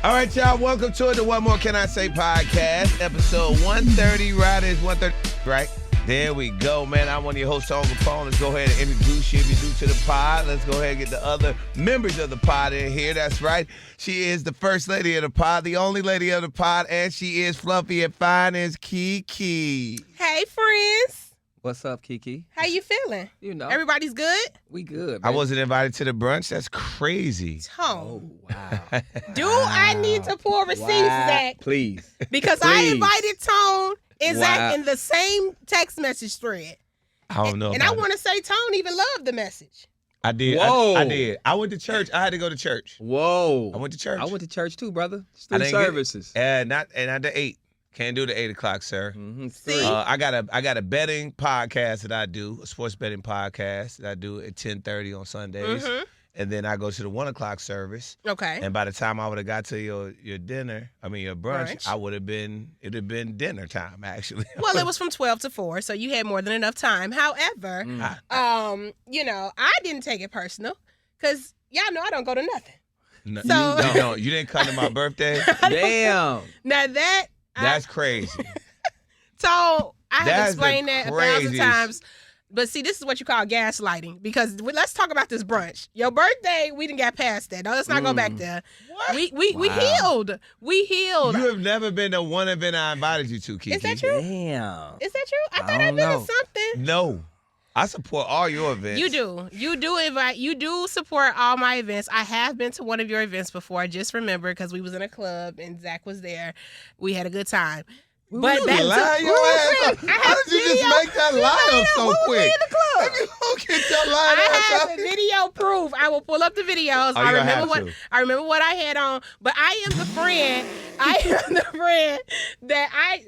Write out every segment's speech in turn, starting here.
All right, y'all. Welcome to the What More Can I Say podcast, episode 130. Right, is 130, right? There we go, man. I'm one of your hosts, Kapone. Let's go ahead and introduce you if you're new to the pod. Let's go ahead and get the other members of the pod in here. That's right. She is the first lady of the pod, the only lady of the pod, and she is fluffy and fine as KeKe. Hey, friends. What's up, KeKe? How you feeling? You know. Everybody's good? We good, I man. wasn't invited to the brunch. That's crazy. Tone. Wow. Do I need to pull receipts, Zach? Please. Because I Please. invited Tone and Wow. Zach in the same text message thread. I don't know. And I want to say Tone even loved the message. I did. Whoa. I did. I went to church. I had to go to church. Whoa. I went to church. I went to church too, brother. It's I 3 didn't get it. services. Not the 8. Can't do the 8 o'clock, sir. Mm-hmm. See? I got a betting podcast that I do, a sports betting podcast that I do at 10:30 on Sundays, and then I go to the 1 o'clock service. Okay. And by the time I would have got to your dinner, your brunch, it'd have been dinner time actually. Well, it was from 12 to 4, so you had more than enough time. However, I didn't take it personal because y'all know I don't go to nothing. No, So- you didn't come to my birthday. Damn. Now That's crazy. So I have That's explained the that 1,000 craziest. times. But see, this is what you call gaslighting. Because let's talk about this brunch. Your birthday, we didn't get past that. No, let's not go back there. What? We Wow. healed. We healed. You have never been to one event I invited you to, KeKe. Is that true? Damn. Is that true? I thought I I'd don't been know. to something. No. I support all your events. You do. You do support all my events. I have been to one of your events before. I just remember because we was in a club and Zach was there. We had a good time. But You back to lie your ass up. I How have did you just video. make that lie up so When we quick? in the club. If you don't get your lie I ass have up. the video proof. I will pull up the videos. Oh, I you remember have to. I remember what I had on. But I am the friend.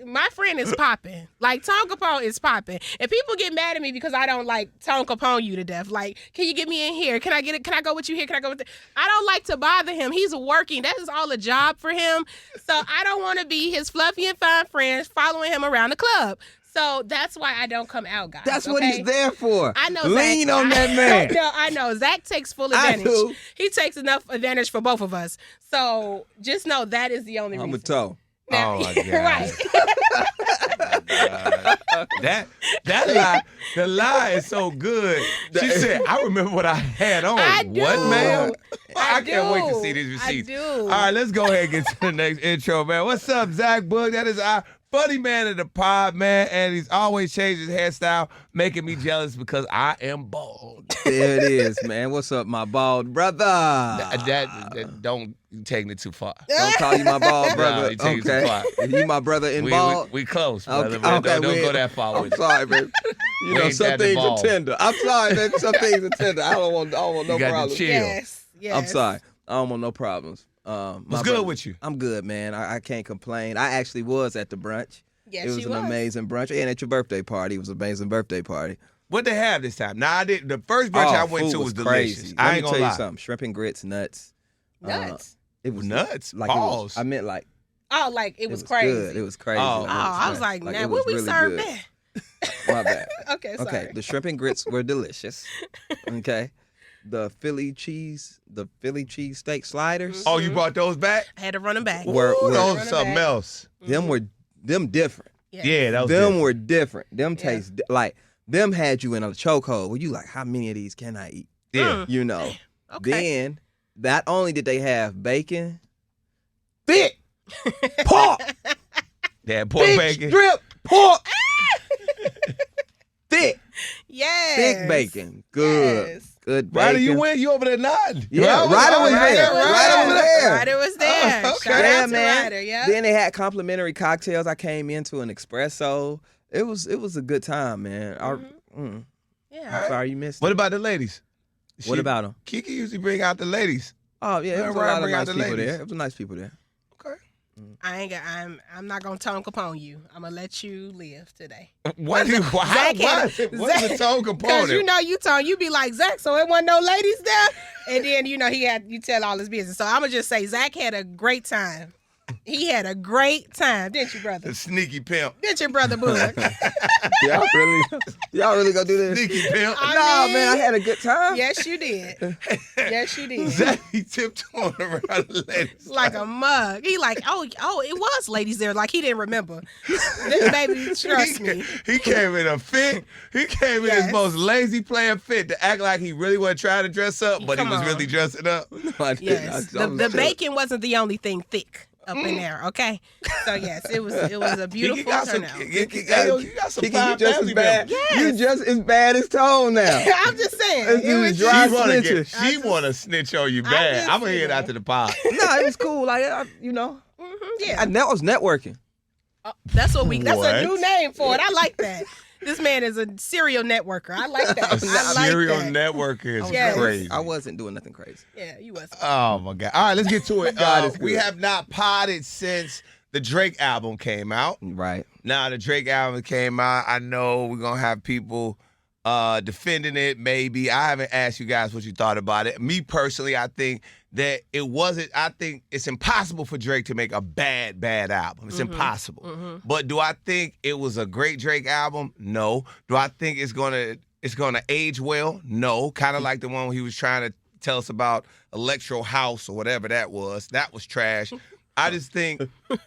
My friend is popping. Like Tone Kapone is popping. And people get mad at me because I don't like Tone Kapone you to death. Like, can you get me in here? Can I get it? Can I go with you here? Can I go with I don't like to bother him. He's working. That is all a job for him. So I don't want to be his fluffy and fine friend following him around the club. So that's why I don't come out, guys. That's what okay? he's there for. I know. Lean Zach, on that man. I know. Zach takes full I advantage. do. He takes enough advantage for both of us. So just know that is the only I'm reason. a toe. Oh my God. Right. That lie, the lie is so good. She said, I remember what I had on. I do. What, ma'am? I can't wait to do. see these receipts. I do. All right, let's go ahead and get to the next intro, man. What's up, Zach Boog? That is our funny man of the pod, man, and he's always changed his hairstyle, making me jealous because I am bald. There it is, man. What's up, my bald brother? That don't you taking it too far. Don't call you my bald No, brother. you take it too Okay. far. You my brother in bald? We close, brother. Okay, Man. Don't we- go that far I'm with it. sorry, baby. We You know, ain't some that things are involved. tender. I'm sorry, baby. Some things are tender. I don't want no You got to problems. chill. Yes. I'm sorry. I don't want no problems. What's good with you? I'm good, man. I can't complain. I actually was at the brunch. Yes, It was she an amazing brunch. And at your birthday party. It was an amazing birthday party. What they have this time? Nah, I did. The first brunch I went food to was crazy. delicious. Let I me ain't tell gonna you lie. something. Shrimp and grits, nuts. Nuts. It was Nuts? Like Balls. I meant like Oh, like it was good. crazy. It was crazy. Oh. Oh, I was like, it now was what we really serve good. there? My bad. Okay, sorry. Okay, the shrimp and grits were delicious. Okay. The Philly cheese steak sliders. Oh, you brought those back? I had to run them back. Were- Ooh, were- those Running something back. else. Them different. Yeah, that was Them different. were different. Them Yeah. taste like them had you in a chokehold where you like, how many of these can I eat? Yeah. You know. Okay. Then not only did they have bacon, thick pork, They had pork big bacon. strip pork, thick Yes. bacon, good, Yes. good bacon. Ryder, you went? You over there nodding. Yeah, Right Ryder was right there. right Ryder over there. Ryder was there. Oh, okay. Shout Yeah, out to man. Ryder, yeah. Then they had complimentary cocktails. I came into an espresso. It was a good time, man. Yeah. I'm sorry you missed What it. about the ladies? What about them? KeKe usually bring out the ladies. Oh yeah, there was a Right, lot of bring out nice the people ladies. there. It was nice people there. Okay. I'm not gonna Tone Kapone you. I'm gonna let you live today. Why? Zach What's the tone Because component? you Tone, you be like Zach, so it wasn't no ladies there, and then you tell all his business. So I'm gonna just say Zach had a great time. He had a great time, didn't you, brother? The sneaky pimp. Didn't your brother Boog? y'all really gonna do this? Sneaky pimp. No, man, I had a good time. Yes, you did. Yes, you did. Zach, he tiptoeing around the ladies. Like a mug. He like, oh, it was ladies there. Like he didn't remember. This baby, trust me. He came in a fit. He came in his most lazy player fit to act like he really wasn't trying to dress up, but he was really dressing up. No, I didn't. Yes. The bacon wasn't the only thing thick up in there, okay? So yes, it was a beautiful turnout. You got some KeKe, fine you just as family bad. members. Yes. You just as bad as Tone now. I'm just saying. It was dry She want to snitch on you bad. I'm going to hear it after the pod. No, it was cool. Like, yeah. that was networking. That's what that's What? a new name for it. I like that. This man is a serial networker. I like that. I like Serial that. networker is Yes. crazy. I wasn't doing nothing crazy. Yeah, you was. Oh, my God. All right, let's get to it. God is We good. have not potted since the Drake album came out. Right. Now the Drake album came out. I know we're going to have people defending it, maybe. I haven't asked you guys what you thought about it. Me personally, I think that I think it's impossible for Drake to make a bad album. It's impossible. But do I think it was a great Drake album? No. Do I think it's gonna age well? No. Kind of like the one where he was trying to tell us about Electro House or whatever that was. That was trash. I just think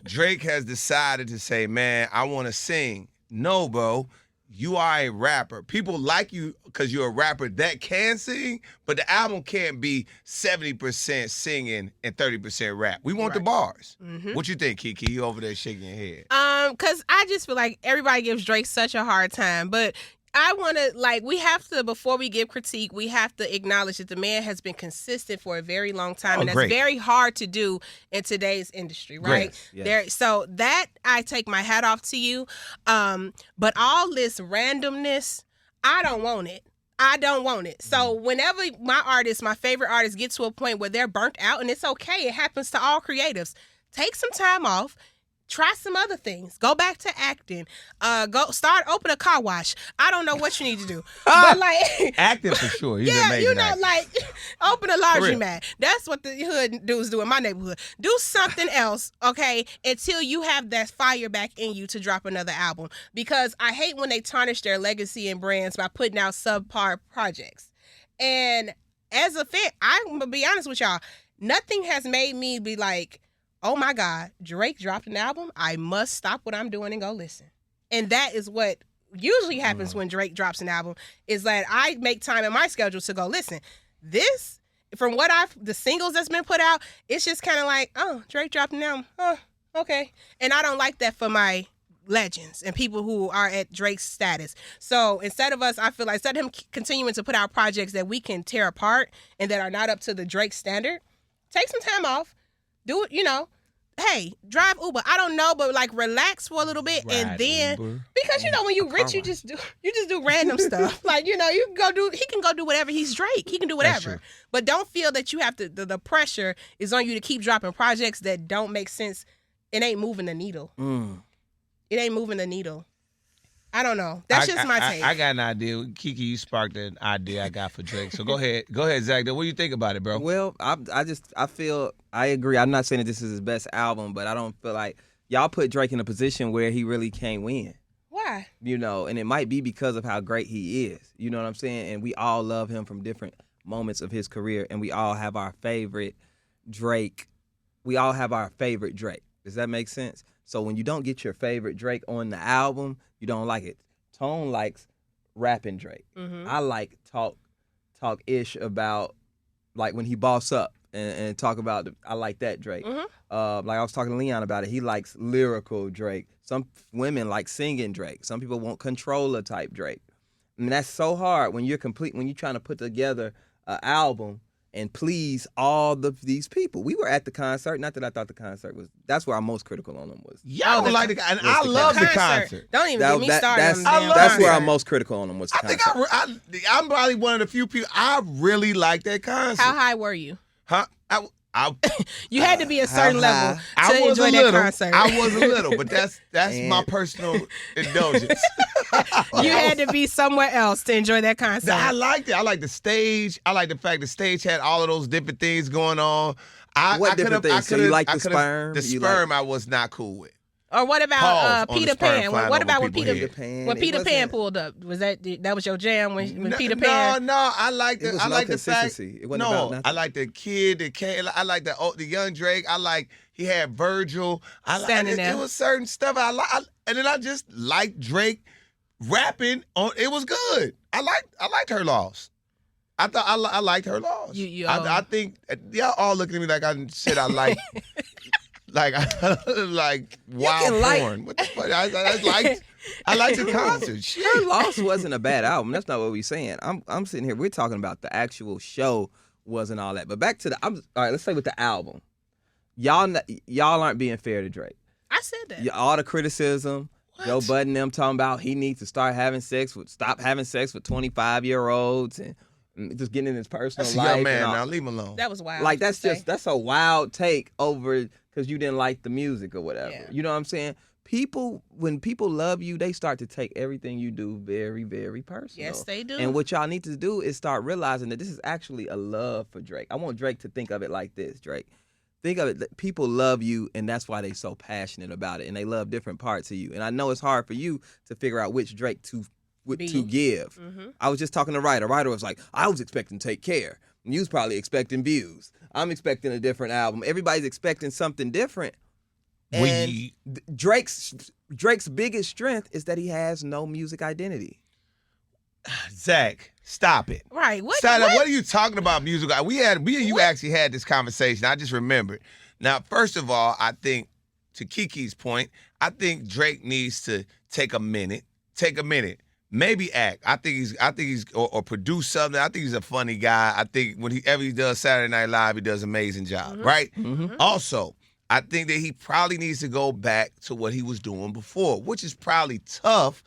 Drake has decided to say, man, I want to sing. No, bro. You are a rapper. People like you because you're a rapper that can sing, but the album can't be 70% singing and 30% rap. We want the bars. What you think, KeKe? You over there shaking your head. Because I just feel like everybody gives Drake such a hard time, but I want to, we have to, before we give critique, we have to acknowledge that the man has been consistent for a very long time, and that's very hard to do in today's industry, right? Yes. So that, I take my hat off to you. But all this randomness, I don't want it. I don't want it. So whenever my favorite artists get to a point where they're burnt out, and it's okay, it happens to all creatives, take some time off. Try some other things. Go back to acting. Open a car wash. I don't know what you need to do. But Acting for sure. He's yeah, amazing actor. Open a laundromat. That's what the hood dudes do in my neighborhood. Do something else, okay, until you have that fire back in you to drop another album. Because I hate when they tarnish their legacy and brands by putting out subpar projects. And as a fan, I'm going to be honest with y'all, nothing has made me be like, oh my God, Drake dropped an album. I must stop what I'm doing and go listen. And that is what usually happens when Drake drops an album, is that I make time in my schedule to go listen. This, from the singles that's been put out, it's just kind of like, oh, Drake dropped an album. Oh, okay. And I don't like that for my legends and people who are at Drake's status. So instead of him continuing to put out projects that we can tear apart and that are not up to the Drake standard, take some time off. Do it, hey, drive Uber. I don't know, but relax for a little bit, and then Uber. Because when you rich, you just do random stuff. You can go do whatever. He's Drake. He can do whatever. But don't feel that you have to. The pressure is on you to keep dropping projects that don't make sense. It ain't moving the needle. It ain't moving the needel. I don't know. That's just my take. I got an idea. KeKe, you sparked an idea I got for Drake. So go ahead, Zach. What do you think about it, bro? Well, I feel I agree. I'm not saying that this is his best album, but I don't feel like y'all put Drake in a position where he really can't win. Why? And it might be because of how great he is. You know what I'm saying? And we all love him from different moments of his career, and we all have our favorite Drake. We all have our favorite Drake. Does that make sense? So when you don't get your favorite Drake on the album, you don't like it. Tone likes rapping Drake. I like talk-ish about, when he boss up and talk about, I like that Drake. I was talking to Leon about it. He likes lyrical Drake. Some women like singing Drake. Some people want controller type Drake. And that's so hard when you're trying to put together an album and please all these people. We were at the concert. Not that I thought the concert was. That's where I'm most critical on them was. Y'all don't like the concert. And I love the concert. Don't even get me started on the damn That's concert. where I'm most critical on them was the concert. I'm probably one of the few people. I really like that concert. How high were you? Huh? You had to be a certain level I to was enjoy a that little. concert. I was a little, but that's my personal indulgence. You had to be somewhere else to enjoy that concert. I liked it. I like the stage. I like the fact the stage had all of those different things going on. What different things? So you like the sperm? The sperm I was not cool with. Or what about Peter Pan? What about when Peter Pan pulled up? Was that was your jam when Peter Pan? No, I like the fact. It wasn't about nothing. I like the kid that came. I like the young Drake. I like he had Virgil. It was certain stuff I like, and then I just liked Drake rapping on. It was good. I liked Her Loss. I thought I liked Her Loss. I think y'all all looking at me like I said I like. Like wild porn. What the fuck? I liked the concert. Shit. Her Loss wasn't a bad album. That's not what we're saying. I'm sitting here. We're talking about the actual show wasn't all that. But back to all right. Let's say with the album, y'all aren't being fair to Drake. I said that. All the criticism. What? Joe Budden them talking about he needs to stop having sex with 25-year-olds and just getting in his personal life. Young man, now leave him alone. That was wild. Like that's a wild take over because you didn't like the music or whatever. Yeah. You know what I'm saying? When people love you, they start to take everything you do very, very personal. Yes, they do. And what y'all need to do is start realizing that this is actually a love for Drake. I want Drake to think of it like this, Drake. Think of it that people love you, and that's why they so passionate about it, and they love different parts of you. And I know it's hard for you to figure out which Drake to give. Mm-hmm. I was just talking to Ryder. Ryder was like, I was expecting Take Care. And you was probably expecting Views. I'm expecting a different album. Everybody's expecting something different. And Drake's biggest strength is that he has no music identity. Zach, stop it. Right. What are you talking about music? We and you actually had this conversation. I just remembered. Now, first of all, I think to KeKe's point, I think Drake needs to take a minute. Maybe act. I think he's or produce something. I think he's a funny guy. I think whenever he does Saturday Night Live, he does an amazing job, Mm-hmm. right? Mm-hmm. Also, I think that he probably needs to go back to what he was doing before, which is probably tough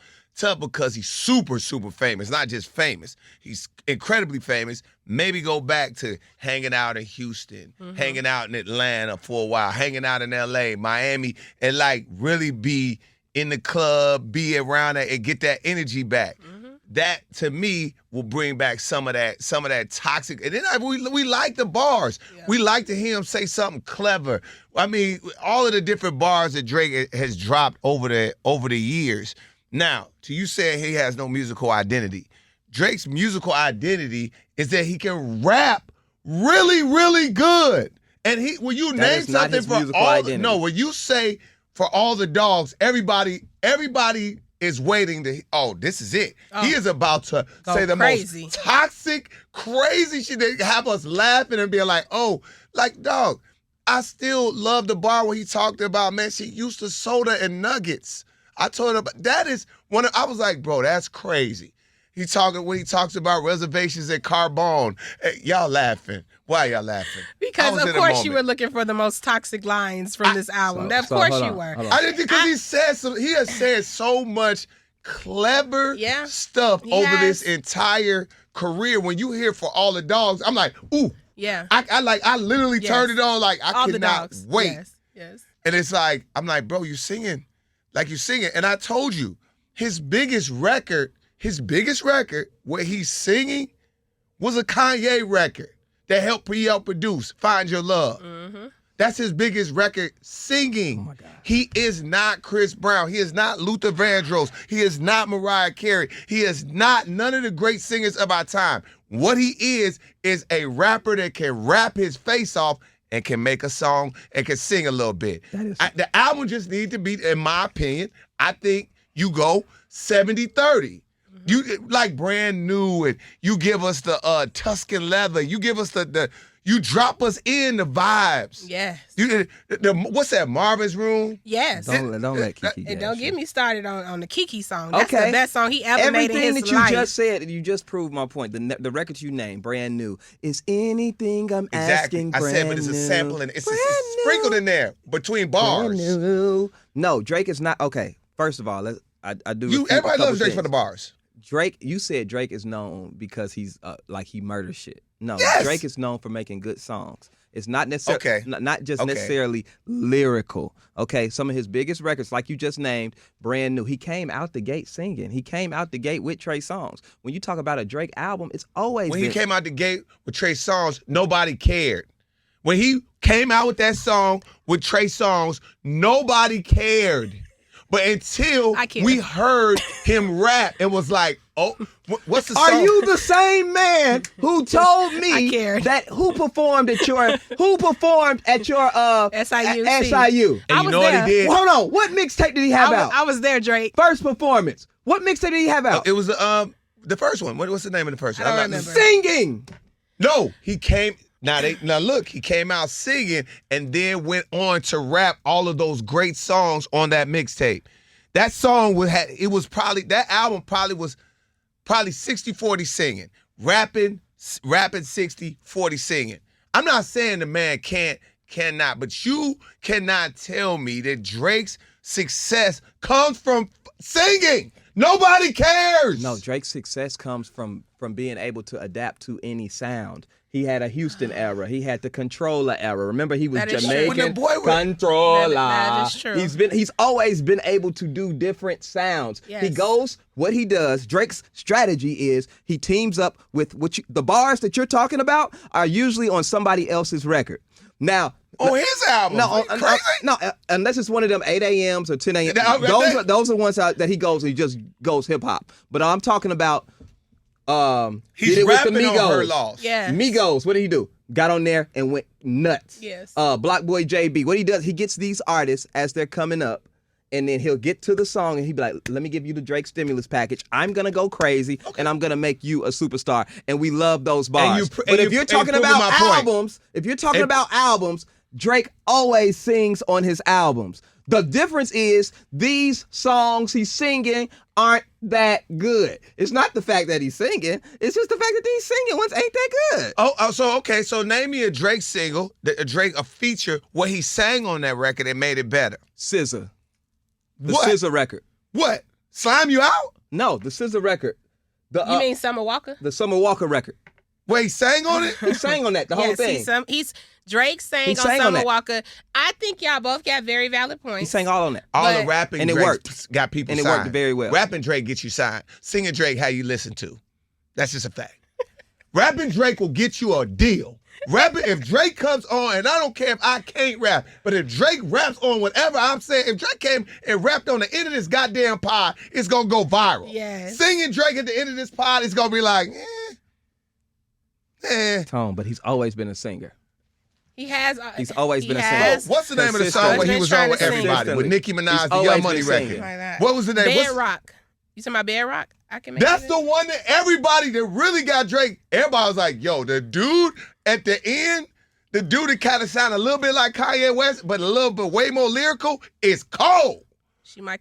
because he's super, super famous. Not just famous. He's incredibly famous. Maybe go back to hanging out in Houston, hanging out in Atlanta for a while, hanging out in L.A., Miami, and like really be in the club, be around it, and get that energy back. Mm-hmm. That to me will bring back some of that toxic. And then we like the bars. Yeah. We like to hear him say something clever. I mean, all of the different bars that Drake has dropped over the years. Now, to you saying he has no musical identity, Drake's musical identity is that he can rap really, really good. And when you name something for all, when you say for all the dogs, everybody is waiting to, this is it. Oh. He is about to say the crazy. most toxic, crazy shit that have us laughing and being like, dog, I still love the bar where he talked about, man, she used to soda and nuggets. I told him, that is I was like, bro, that's crazy. When he talks about reservations at Carbone. Hey, y'all laughing. Why y'all laughing? Because of course you were looking for the most toxic lines from this album. Of course you were. I didn't think because he has said so much clever stuff over this entire career. When you hear For All the Dogs, I'm like, ooh. Yeah. I literally turned it on like I cannot wait. Yes. And it's like, I'm like, bro, you singing. Like you singing. And I told you, his biggest record where he's singing was a Kanye record that helped produce Find Your Love. Mm-hmm. That's his biggest record singing. Oh my God. He is not Chris Brown. He is not Luther Vandross. He is not Mariah Carey. He is not none of the great singers of our time. What he is a rapper that can rap his face off and can make a song and can sing a little bit. The album just needs to be, in my opinion, I think you go 70-30. You like Brand New, and you give us the Tuscan Leather. You give us you drop us in the vibes. Yes. What's that, Marvin's Room? Yes. Don't let KeKe. And don't get me started on the KeKe song. That's the best song he ever made in his life. Everything that you just said, you just proved my point. The records you named, Brand New, is anything I'm asking. I said, but it's a sample and it's sprinkled in there between bars. Brand new. No, Drake is not. Okay, first of all, I do. Everybody loves Drake for the bars. Drake, you said Drake is known because he's like he murders shit. No, yes! Drake is known for making good songs. It's not necessarily not just necessarily lyrical. Okay, some of his biggest records, like you just named, brand new. He came out the gate singing. He came out the gate with Trey Songz. When you talk about a Drake album, it's always when he came out the gate with Trey Songz, nobody cared. When he came out with that song with Trey Songz, nobody cared. But until we heard him rap, it was like, oh, what's the song? Are you the same man who told me that who performed at your SIU? And you know what he did? Well, hold on. What mixtape did he have out? I was there, Drake. First performance. What mixtape did he have out? It was the first one. What's the name of the first one? I don't remember. Singing. No, he came. Now look, he came out singing and then went on to rap all of those great songs on that mixtape. That song was that album was 60-40 singing. Rapping 60-40 singing. I'm not saying the man cannot, but you cannot tell me that Drake's success comes from singing. Nobody cares. No, Drake's success comes from being able to adapt to any sound. He had a Houston era. He had the Controller era. Remember, he was Jamaican Controller. That is true. He's always been able to do different sounds. Yes. What he does, Drake's strategy is he teams up with the bars that you're talking about are usually on somebody else's record. Now, his album. No, unless it's one of them 8 a.m.s or 10 a.m. Those are ones that he goes and he just goes hip hop. But I'm talking about he's rapping on Her Loss. Yeah. Migos, what did he do? Got on there and went nuts. Yes. Block Boy JB, what he does, he gets these artists as they're coming up, and then he'll get to the song and he'll be like, let me give you the Drake stimulus package. I'm going to go crazy and I'm going to make you a superstar. And we love those bars. But if you're talking about albums, Drake always sings on his albums. The difference is these songs he's singing aren't that good. It's not the fact that he's singing. It's just the fact that these singing ones ain't that good. So name me a Drake single, a feature where he sang on that record and made it better. SZA. The What? SZA record. What? Slime You Out? No, the SZA record. You mean Summer Walker? The Summer Walker record. Wait, he sang on it? He sang on that, the whole thing. Drake sang on Summer Walker. I think y'all both got very valid points. He sang all on that. All the rapping and it Drake worked. Got people and signed. And it worked very well. Rapping Drake gets you signed. Singing Drake, how you listen to. That's just a fact. Rapping Drake will get you a deal. Rapping, if Drake comes on, and I don't care if I can't rap, but if Drake raps on whatever I'm saying, if Drake came and rapped on the end of this goddamn pod, it's going to go viral. Yes. Singing Drake at the end of this pod is going to be like, Tone, but he's always been a singer. He's always been a singer. What's the name of the song where he was on with everybody? With Nicki Minaj, the Young Money record. What was the name? Bedrock. You talking about Bedrock? That's the one that everybody that really got Drake, everybody was like, yo, the dude at the end, the dude that kind of sounded a little bit like Kanye West, but a little bit way more lyrical, is cold.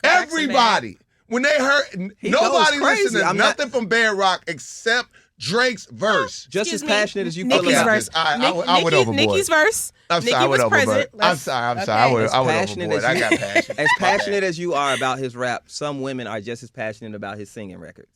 Everybody. When they heard, nobody listened to nothing from Bedrock except Drake's verse. Just as passionate as you feel about verse. I went overboard. Nicki's verse. I'm sorry, I went overboard. I'm sorry. I went overboard. I got passionate. As passionate as you are about his rap, some women are just as passionate about his singing records.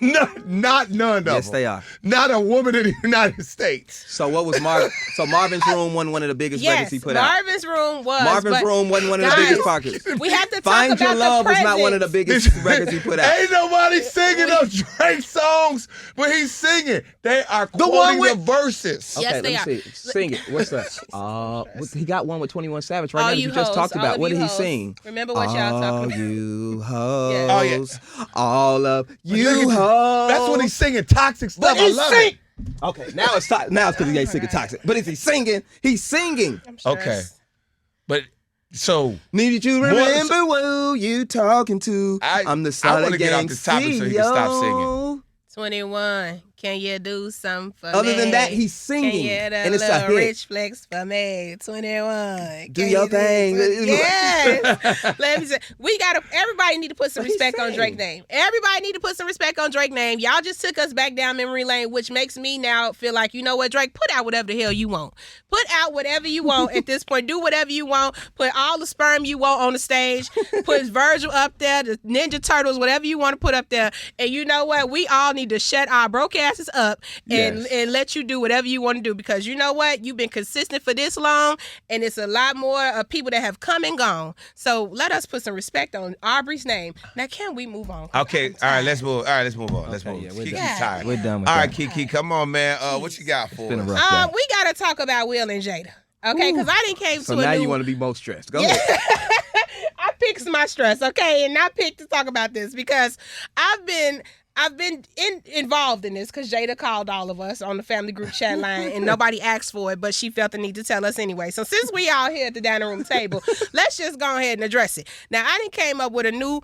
No, not none of them. Yes, they are. Not a woman in the United States. So what was Marvin's Room wasn't one of the biggest records he put out. Marvin's Room wasn't one of the biggest pockets. We have to talk Find about Your Love the was not one of the biggest records he put out. Ain't nobody singing those Drake songs, but he's singing. They are quoting the verses. Okay, yes, they let me see. Sing it. What's that? He got one with 21 Savage right now that you just talked about. What did he sing? Remember what y'all talking about? All you hoes. Yeah. Oh, yeah. All of you hoes. That's when he's singing toxic stuff. I love it. Okay, now it's because he ain't singing toxic. But is he singing? He's singing. Okay. But so needed you remember who you talking to. I'm the I want to get off this topic so he can stop singing. 21. Can you do something for me? Other than that, he's singing. Can you and it's a hit. Rich flex for me? 21. Do your thing. Yes. Let me say, everybody need to put some respect on Drake's name. Everybody need to put some respect on Drake's name. Y'all just took us back down memory lane, which makes me now feel like, you know what, Drake, put out whatever the hell you want. Put out whatever you want at this point. Do whatever you want. Put all the sperm you want on the stage. Put Virgil up there, the Ninja Turtles, whatever you want to put up there. And you know what? We all need to shut our broke ass asses up and let you do whatever you want to do, because you know what? You've been consistent for this long, and it's a lot more of people that have come and gone. So let us put some respect on Aubrey's name. Now, can we move on? Okay, all right, let's move. All right, let's move on. Let's move. Yeah, KeKe's tired. We're done with all that. right, KeKe, come on, man. What you got for Been a us? rough day. We got to talk about Will and Jada. Okay, because I didn't came So to a now new... you want to be most stressed. Go ahead. I picked my stress, okay, and I picked to talk about this because I've been involved in this because Jada called all of us on the family group chat line and nobody asked for it, but she felt the need to tell us anyway. So since we all here at the dining room table, let's just go ahead and address it. Now, I done came up with a new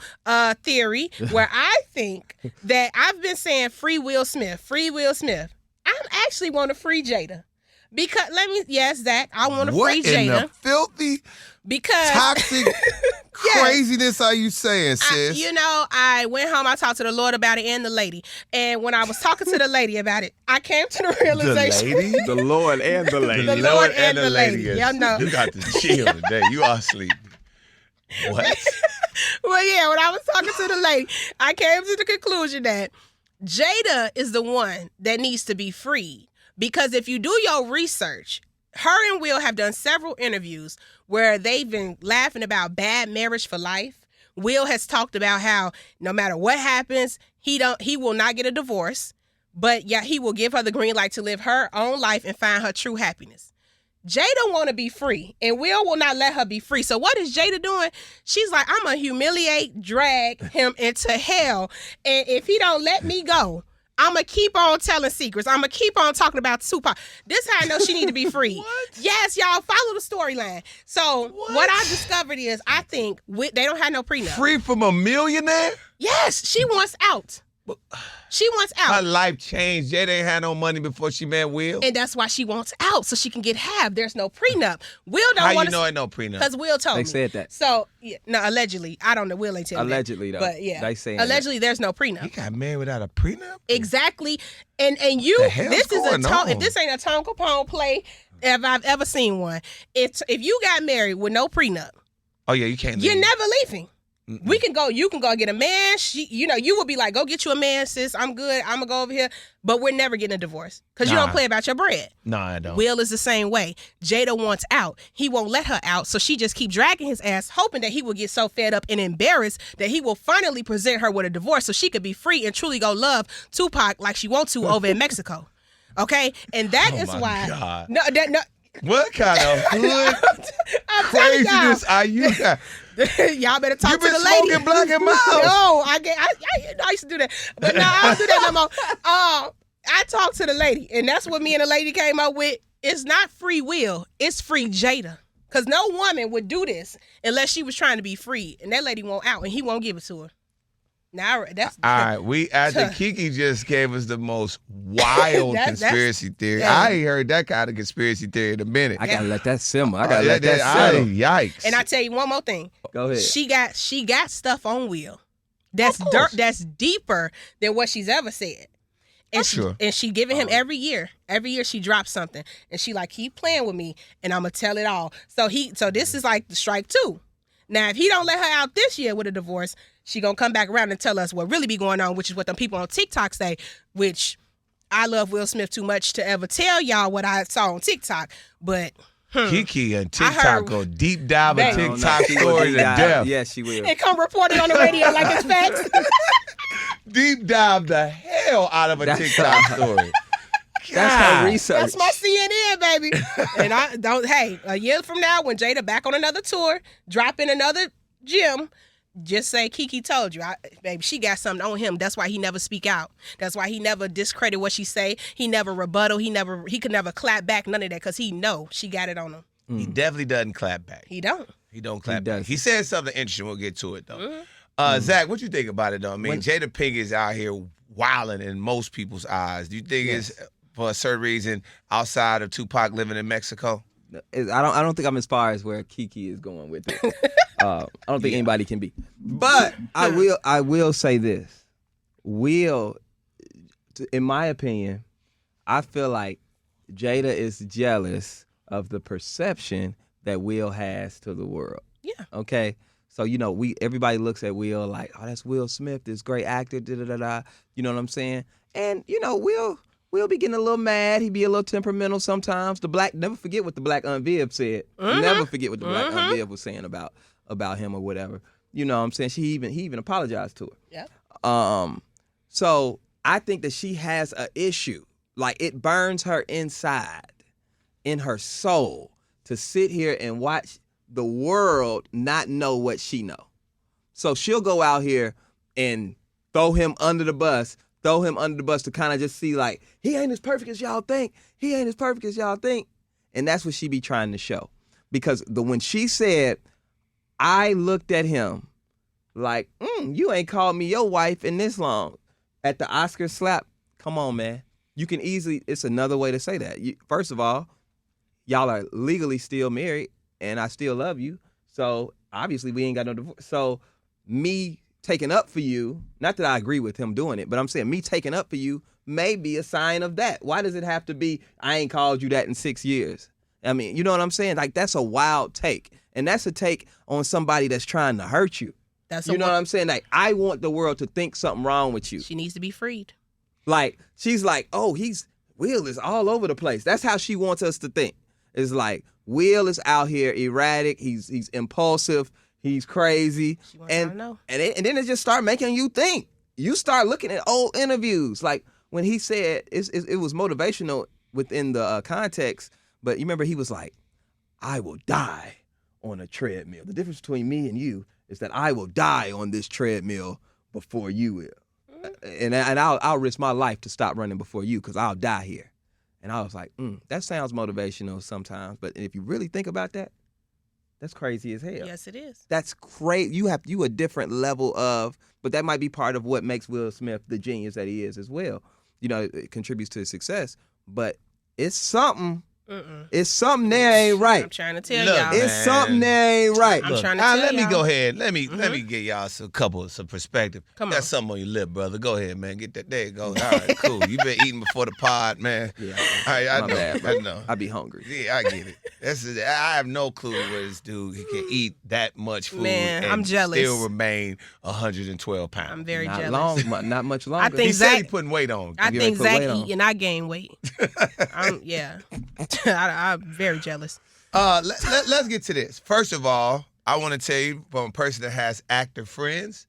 theory where I think that I've been saying free Will Smith, free Will Smith. I actually want to free Jada. Because Zach, I want to free What in Jada. the filthy, Because toxic craziness are you saying, sis? I went home, I talked to the Lord about it and the lady. And when I was talking to the lady about it, I came to the realization. The lady? The Lord and the lady. The Lord and the lady. Y'all know. You got to chill today. You are sleepy. What? Well, yeah, when I was talking to the lady, I came to the conclusion that Jada is the one that needs to be freed. Because if you do your research, her and Will have done several interviews where they've been laughing about bad marriage for life. Will has talked about how no matter what happens, he will not get a divorce, but yeah, he will give her the green light to live her own life and find her true happiness. Jada want to be free, and Will not let her be free. So what is Jada doing? She's like, I'm going to humiliate, drag him into hell, and if he don't let me go, I'm going to keep on telling secrets. I'm going to keep on talking about Tupac. This is how I know she need to be free. Yes, y'all, follow the storyline. So what I discovered is I think they don't have no prenup. Free from a millionaire? Yes, she wants out. She wants Her out. life changed. Jada ain't had no money before she met Will. And that's why she wants out, so she can get half. There's no prenup. Will How don't want you know ain't no prenup? Because Will told me. They said that. So, yeah, no, allegedly. I don't know. Will ain't tell me Allegedly, that. though. But, yeah. They saying allegedly, there's no He prenup. got married without a prenup? Exactly. And you, The hell's this is going on? if this ain't a Tone Capone play, if I've ever seen one, if you got married with no prenup, Oh, yeah, you can't leave. you're never leaving. We can go. You can go get a man. You will be like, go get you a man, sis. I'm good. I'm gonna go over here. But we're never getting a divorce because you Nah. don't play about your bread. No, I don't. Will is the same way. Jada wants out. He won't let her out, so she just keep dragging his ass, hoping that he will get so fed up and embarrassed that he will finally present her with a divorce so she could be free and truly go love Tupac like she wants to over in Mexico. Okay, and that is my why. God. No. What kind of hood I'm telling y'all. craziness are you? Y'all better talk You to been the lady. smoking black and mild. No, I used to do that, but no, I don't do that no more. I talked to the lady, and that's what me and the lady came up with. It's not free Will, it's free Jada. Because no woman would do this unless she was trying to be free, and that lady won't out, and he won't give it to her. Now that's All right, KeKe just gave us the most wild conspiracy theory. I ain't heard that kind of conspiracy theory in a minute. I gotta let that simmer. I gotta let that simmer. Yikes. And I tell you one more thing. Go ahead. She got stuff on Will. That's dirt. That's deeper than what she's ever said. And she giving him every year. Every year she drops something, and she like, keep playing with me, and I'm gonna tell it all. So this is like the strike 2. Now if he don't let her out this year with a divorce, she gonna come back around and tell us what really be going on, which is what the people on TikTok say. Which I love Will Smith too much to ever tell y'all what I saw on TikTok, but. KeKe and TikTok go deep dive a TikTok story to death. Yes, she will. And come report it on the radio like it's facts. Deep dive the hell out of a TikTok story. That's her research. That's my CNN, baby. And I don't. Hey, a year from now, when Jada back on another tour, drop in another gym, just say KeKe told you, baby. She got something on him. That's why he never speak out. That's why he never discredit what she say. He never rebuttal. He could never clap back. None of that, because he know she got it on him. He definitely doesn't clap back. He don't. He don't clap back. He said something interesting. We'll get to it though. Zach, what you think about it though? I mean, Jada Pinkett is out here wilding in most people's eyes. Do you think it's for a certain reason outside of Tupac living in Mexico? I don't think I'm as far as where KeKe is going with it. I don't think anybody can be. But I will say this. Will, in my opinion, I feel like Jada is jealous of the perception that Will has to the world. Yeah. Okay. So, everybody looks at Will like, oh, that's Will Smith, this great actor, da-da-da-da. You know what I'm saying? And we'll be getting a little mad. He'd be a little temperamental sometimes. Never forget what the Black Aunt Viv said. Never forget what the Black Aunt Viv was saying about him or whatever. You know what I'm saying? He even apologized to her. Yep. So I think that she has an issue. Like, it burns her inside, in her soul, to sit here and watch the world not know what she know. So she'll go out here and throw him under the bus to kind of just see, like, he ain't as perfect as y'all think. And that's what she be trying to show. Because when she said, I looked at him like, you ain't called me your wife in this long. At the Oscar slap, come on, man. You can easily, it's another way to say that. First of all, y'all are legally still married, and I still love you. So obviously we ain't got no divorce. So me taking up for you, not that I agree with him doing it, but I'm saying me taking up for you may be a sign of that. Why does it have to be, I ain't called you that in 6 years? I mean, you know what I'm saying? Like, that's a wild take. And that's a take on somebody that's trying to hurt you. You know what I'm saying? Like, I want the world to think something wrong with you. She needs to be freed. Like, she's like, oh, Will is all over the place. That's how she wants us to think. It's like, Will is out here erratic. He's impulsive. He's crazy. And then it just start making you think. You start looking at old interviews. Like, when he said, it was motivational within the context, but you remember he was like, I will die on a treadmill. The difference between me and you is that I will die on this treadmill before you will. And I'll risk my life to stop running before you because I'll die here. And I was like, that sounds motivational sometimes. But if you really think about that, that's crazy as hell. Yes, it is. That's crazy. You a different level of, but that might be part of what makes Will Smith the genius that he is as well. You know, it contributes to his success. But it's something. It's something there ain't right. I'm trying to tell y'all. It's something there ain't right. I'm trying to tell y'all. Let me go ahead. Let me get y'all some perspective. Come Got on. something on your lip, brother. Go ahead, man. Get that. There you go. All right, cool. You been eating before the pod, man. Yeah, I know. bad, bro. I know. I be hungry. Yeah, I get it. I have no clue where this dude he can eat that much food. Man, and I'm jealous. Still remain 112 pounds. I'm very Not jealous. not much longer. I think He said he Zach- putting weight on. I You think ain't put Zach weight on. eat and I gain weight. Yeah. I'm very jealous. Let's get to this. First of all, I want to tell you from a person that has active friends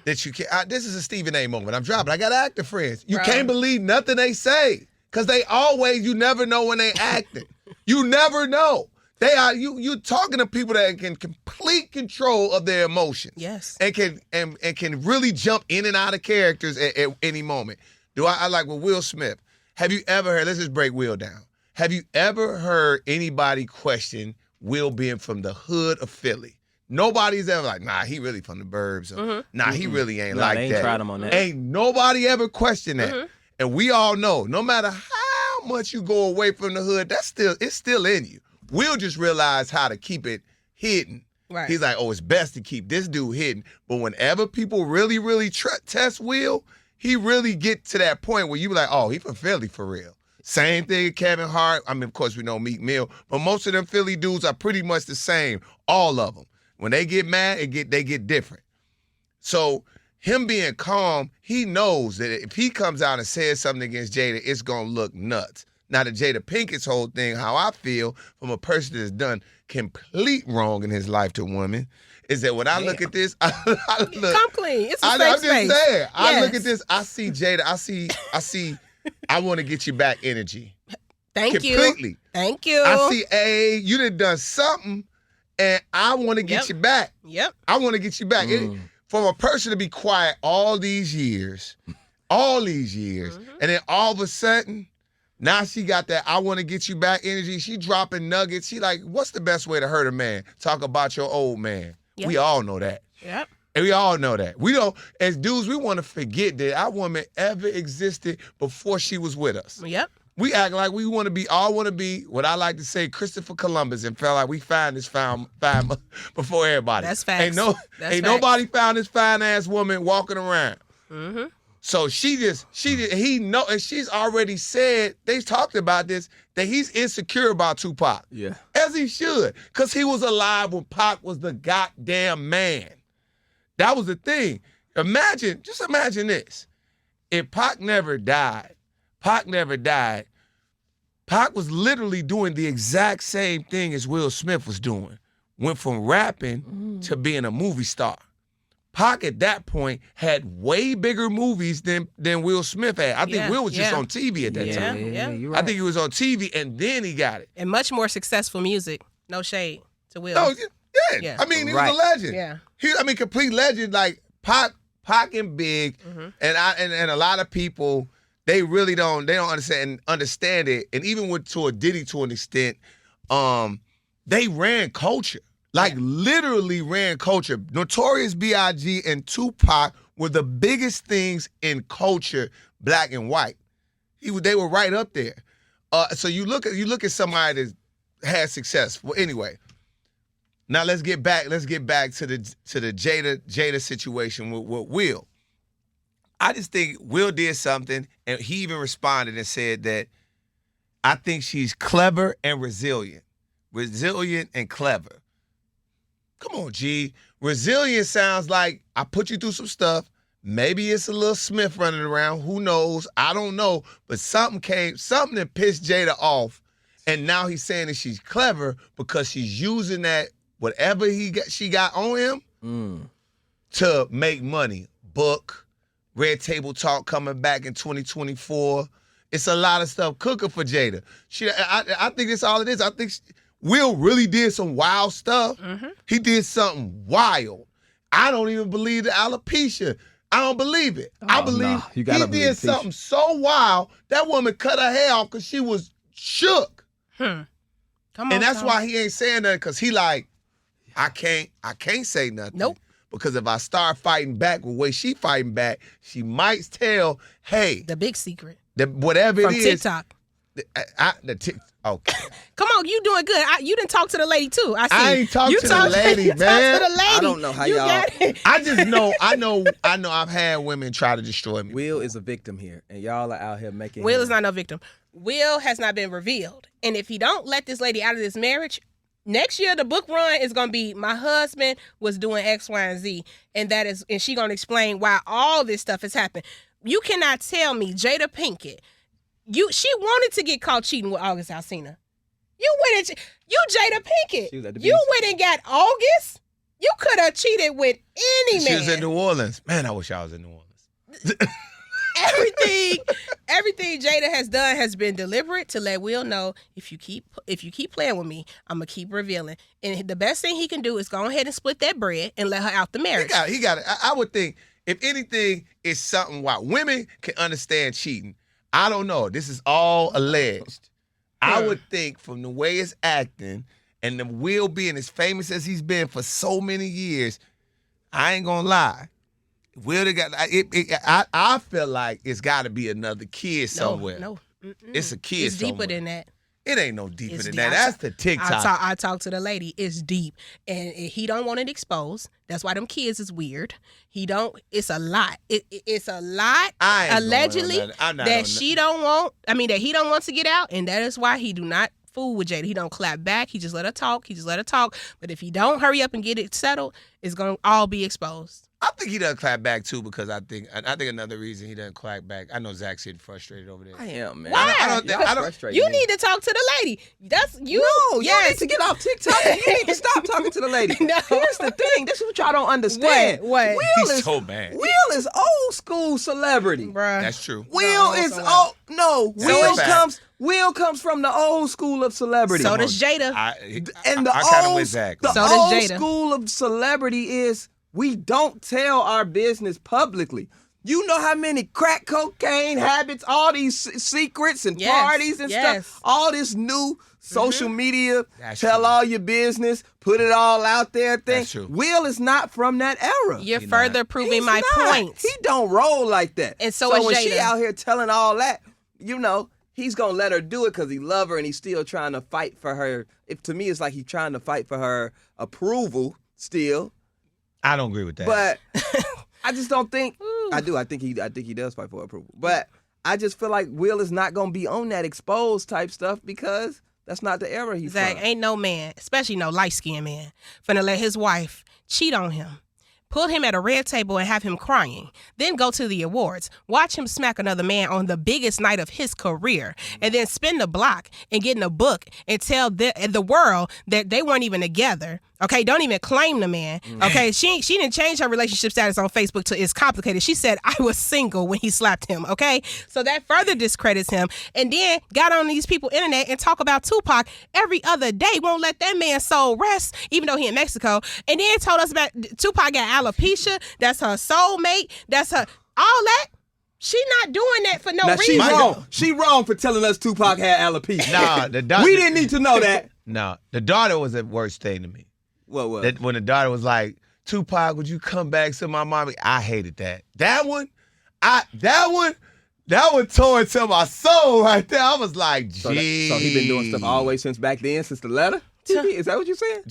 that you can't. This is a Stephen A. moment. I'm dropping. I got active friends. You Bro. can't believe nothing they say because they always. You never know when they acting. You never know. They are you talking to people that can complete control of their emotions. Yes. And can really jump in and out of characters at any moment. I like with Will Smith. Have you ever heard? Let's just break Will down. Have you ever heard anybody question Will being from the hood of Philly? Nobody's ever like, nah, he really from the burbs. Or, nah, he really ain't like they ain't that. tried him on that. Ain't nobody ever questioned that. And we all know, no matter how much you go away from the hood, it's still in you. Will just realize how to keep it hidden. Right. He's like, oh, it's best to keep this dude hidden. But whenever people really, really test Will, he really get to that point where you be like, oh, he from Philly for real. Same thing with Kevin Hart. I mean, of course, we know Meek Mill, but most of them Philly dudes are pretty much the same. All of them. When they get mad, they get different. So him being calm, he knows that if he comes out and says something against Jada, it's going to look nuts. Now, the Jada Pinkett's whole thing, how I feel from a person that's done complete wrong in his life to women, is that when I look at this, I look. Come clean. It's a safe I'm just space. saying. I Yes. look at this, I see Jada, I see, I want to get you back energy. Thank you. Completely. Thank you. I see, you done something, and I want to get you back. Yep. I want to get you back. From a person to be quiet all these years, and then all of a sudden, now she got that I want to get you back energy. She dropping nuggets. She like, what's the best way to hurt a man? Talk about your old man. Yep. We all know that. Yep. And we all know that. We don't, as dudes, we want to forget that our woman ever existed before she was with us. Yep. We act like we want to be what I like to say, Christopher Columbus, and felt like we found before everybody. That's facts. That's facts. Nobody found this fine ass woman walking around. Mm-hmm. So he know, and she's already said, they talked about this, that he's insecure about Tupac. Yeah. As he should, because he was alive when Pac was the goddamn man. That was the thing. Just imagine this. if Pac never died, Pac was literally doing the exact same thing as Will Smith was doing. Went from rapping to being a movie star. Pac at that point had way bigger movies than Will Smith had. I think Will was just on TV at that time. Yeah, you're right. I think he was on TV and then he got it. And much more successful music. No shade to Will. No, yeah. I mean, he was a legend. Yeah. Complete legend. Like Pac and Big, and a lot of people, they really don't understand it. And even to a Diddy to an extent, they ran culture. Like literally ran culture. Notorious B.I.G. and Tupac were the biggest things in culture, black and white. They were right up there. So you look at somebody that had success. Well, anyway, now let's get back to the Jada situation with Will. I just think Will did something, and he even responded and said that I think she's clever and resilient and clever. Come on, G. Resilient sounds like I put you through some stuff. Maybe it's a little Smith running around. Who knows? I don't know. But something that pissed Jada off, and now he's saying that she's clever because she's using that whatever she got on him to make money. Book, Red Table Talk coming back in 2024. It's a lot of stuff cooking for Jada. I think that's all it is. I think Will really did some wild stuff. He did something wild. I don't even believe the alopecia. I don't believe it. I believe he did something so wild, that woman cut her hair off because she was shook. Come on, and that's why he ain't saying nothing, because he like, I can't say nothing. Nope. Because if I start fighting back the way she fighting back, she might tell, hey. The big secret. Whatever From it is. TikTok. Okay. Come on, you doing good. You done talk to the lady too. I ain't talk to the lady, man. Talk to the lady. I don't know how y'all. I just know. I know. I've had women try to destroy me. Will is a victim here, and y'all are out here making. Will is not no victim. Will has not been revealed, and if he don't let this lady out of this marriage, next year the book run is gonna be my husband was doing X, Y, and Z, and she gonna explain why all this stuff has happened. You cannot tell me Jada Pinkett. She wanted to get caught cheating with August Alsina. You Jada Pinkett. You went and got August. You could have cheated with any man. She was in New Orleans. Man, I wish I was in New Orleans. Everything Jada has done has been deliberate to let Will know, if you keep playing with me, I'm gonna keep revealing. And the best thing he can do is go ahead and split that bread and let her out the marriage. He got it. I would think, if anything, it's something wild. Women can understand cheating. I don't know. This is all alleged. I would think from the way it's acting and the Will being as famous as he's been for so many years, I ain't gonna lie. Will I feel like it's got to be another kid somewhere. No. It's a kid It's somewhere. deeper than that. It ain't no deeper It's than deep. that. That's the TikTok. I talked to the lady. It's deep, and he don't want it exposed. That's why them kids is weird. He don't. It's a lot. It's a lot. Allegedly that she don't want. I mean that he don't want to get out, and that is why he do not fool with Jada. He don't clap back. He just let her talk. But if he don't hurry up and get it settled, it's gonna all be exposed. I think he doesn't clap back too, because I think another reason he doesn't clap back. I know Zach's getting frustrated over there. I am, man. Why? I don't. You need to talk to the lady. That's you. No, you need to get off TikTok. And you need to stop talking to the lady. No. Here's the thing. This is what y'all don't understand. What? He's so mad. Will is old school celebrity. Bruh. That's true. Will is old. No, Will comes from the old school of celebrity. So does Jada. And the old school of celebrity is, we don't tell our business publicly. You know how many crack cocaine habits, all these secrets and parties and stuff, all this new social media, tell all your business, put it all out there thing. That's true. Will is not from that era. You're further proving my point. He don't roll like that. And so is when Jada. she out here telling all that, he's going to let her do it because he love her and he's still trying to fight for her. To me, it's like he's trying to fight for her approval still. I don't agree with that. But I just don't think I do. I think he does fight for approval. But I just feel like Will is not gonna be on that exposed type stuff because that's not the era he's Zach, from. ain't no man, especially no light skinned man, finna let his wife cheat on him Put him at a red table and have him crying. Then go to the awards. Watch him smack another man on the biggest night of his career. And then spin the block and get in a book and tell the world that they weren't even together. Okay, don't even claim the man. Okay, she didn't change her relationship status on Facebook to it's complicated. She said, I was single when he slapped him. Okay, so that further discredits him. And then got on these people internet and talk about Tupac every other day. Won't let that man's soul rest, even though he in Mexico. And then told us about Tupac got alopecia. That's her soulmate. That's her all that. She not doing that for no reason. She wrong. She wrong for telling us Tupac had alopecia. Nah, we didn't need to know that. No, the daughter was the worst thing to me. What was? That when the daughter was like, Tupac, would you come back to my mommy? I hated that. That one tore into my soul right there. I was like, gee. So he been doing stuff always since back then, since the letter? Is that what you're saying?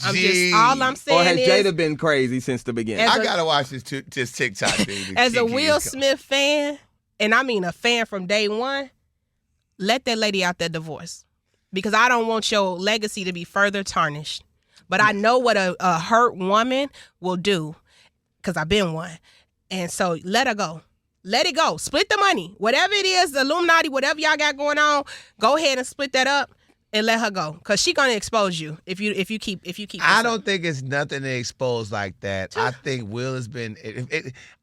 All I'm saying or has is, Jada been crazy since the beginning? I gotta watch this TikTok thing. As a Will Smith fan, and I mean a fan from day one, let that lady out that divorce. Because I don't want your legacy to be further tarnished. But I know what a hurt woman will do, because I've been one. And so let her go. Let it go. Split the money. Whatever it is, the Illuminati, whatever y'all got going on, go ahead and split that up and let her go. Because she's going to expose you if you keep I don't think it's nothing to expose like that. I think Will has been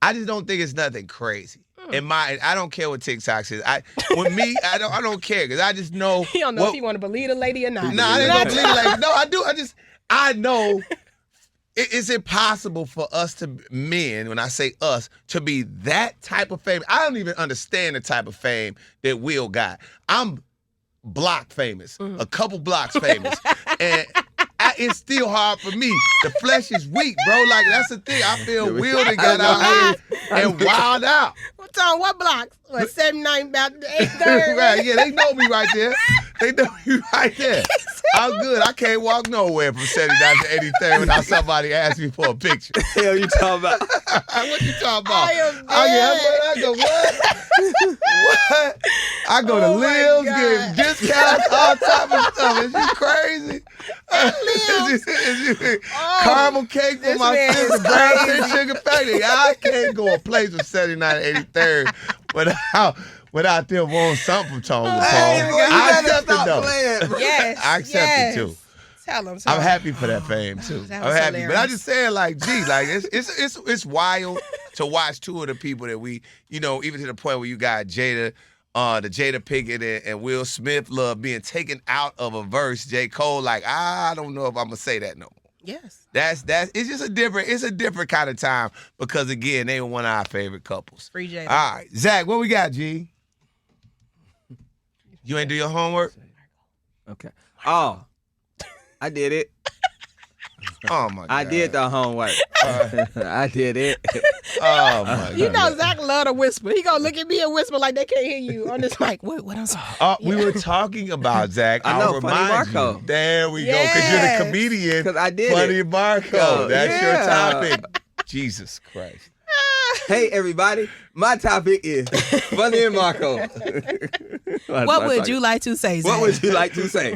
I just don't think it's nothing crazy. I don't care what TikTok says. I don't care, because I just know. He don't know if he want to believe the lady or not. No, I don't believe the lady. No, I do. I know it's impossible for us to, men, when I say us, to be that type of fame. I don't even understand the type of fame that Will got. I'm block famous, a couple blocks famous. And it's still hard for me. The flesh is weak, bro. Like, that's the thing. I feel Will that got out here and wild out. What's on what blocks? What, 79 about the 8th? Right, yeah, they know me right there. They know me right there. I'm good. I can't walk nowhere from 79 to 83rd without somebody asking me for a picture. Hell, you talking about? What you talking about? I am dead. I go, what? What? I go to Lives, get discounts, all type of stuff. Is you crazy? Caramel cake for my sister, brown fish sugar factory. I can't go a place with 79 to 83rd without them wanting something from Tone Paul. I accept it though. Yes. I accept it too. Tell him. I'm happy for that fame too. I'm happy, hilarious. But I'm just saying, like, gee, like it's wild to watch two of the people that we, even to the point where you got Jada, the Jada Pinkett and Will Smith love being taken out of a verse. J. Cole, like, I don't know if I'm gonna say that no more. Yes. It's just a different kind of time, because again, they were one of our favorite couples. Free Jada. All right, Zach, what we got, G? You ain't do your homework? Okay. Oh, I did it. Oh my God. I did the homework. I did it. Oh my God. You know Zach love to whisper. He gonna look at me and whisper like they can't hear you on this mic. What I'm saying? We were talking about Zach. I know, I'll Funny remind Marco. You. There we go. Because you're the comedian. Because I did Funny it. Marco. That's your Yeah. topic. Jesus Christ. Hey, everybody. My topic is Funny and Marco. What would you like to say, Zach? What would you like to say?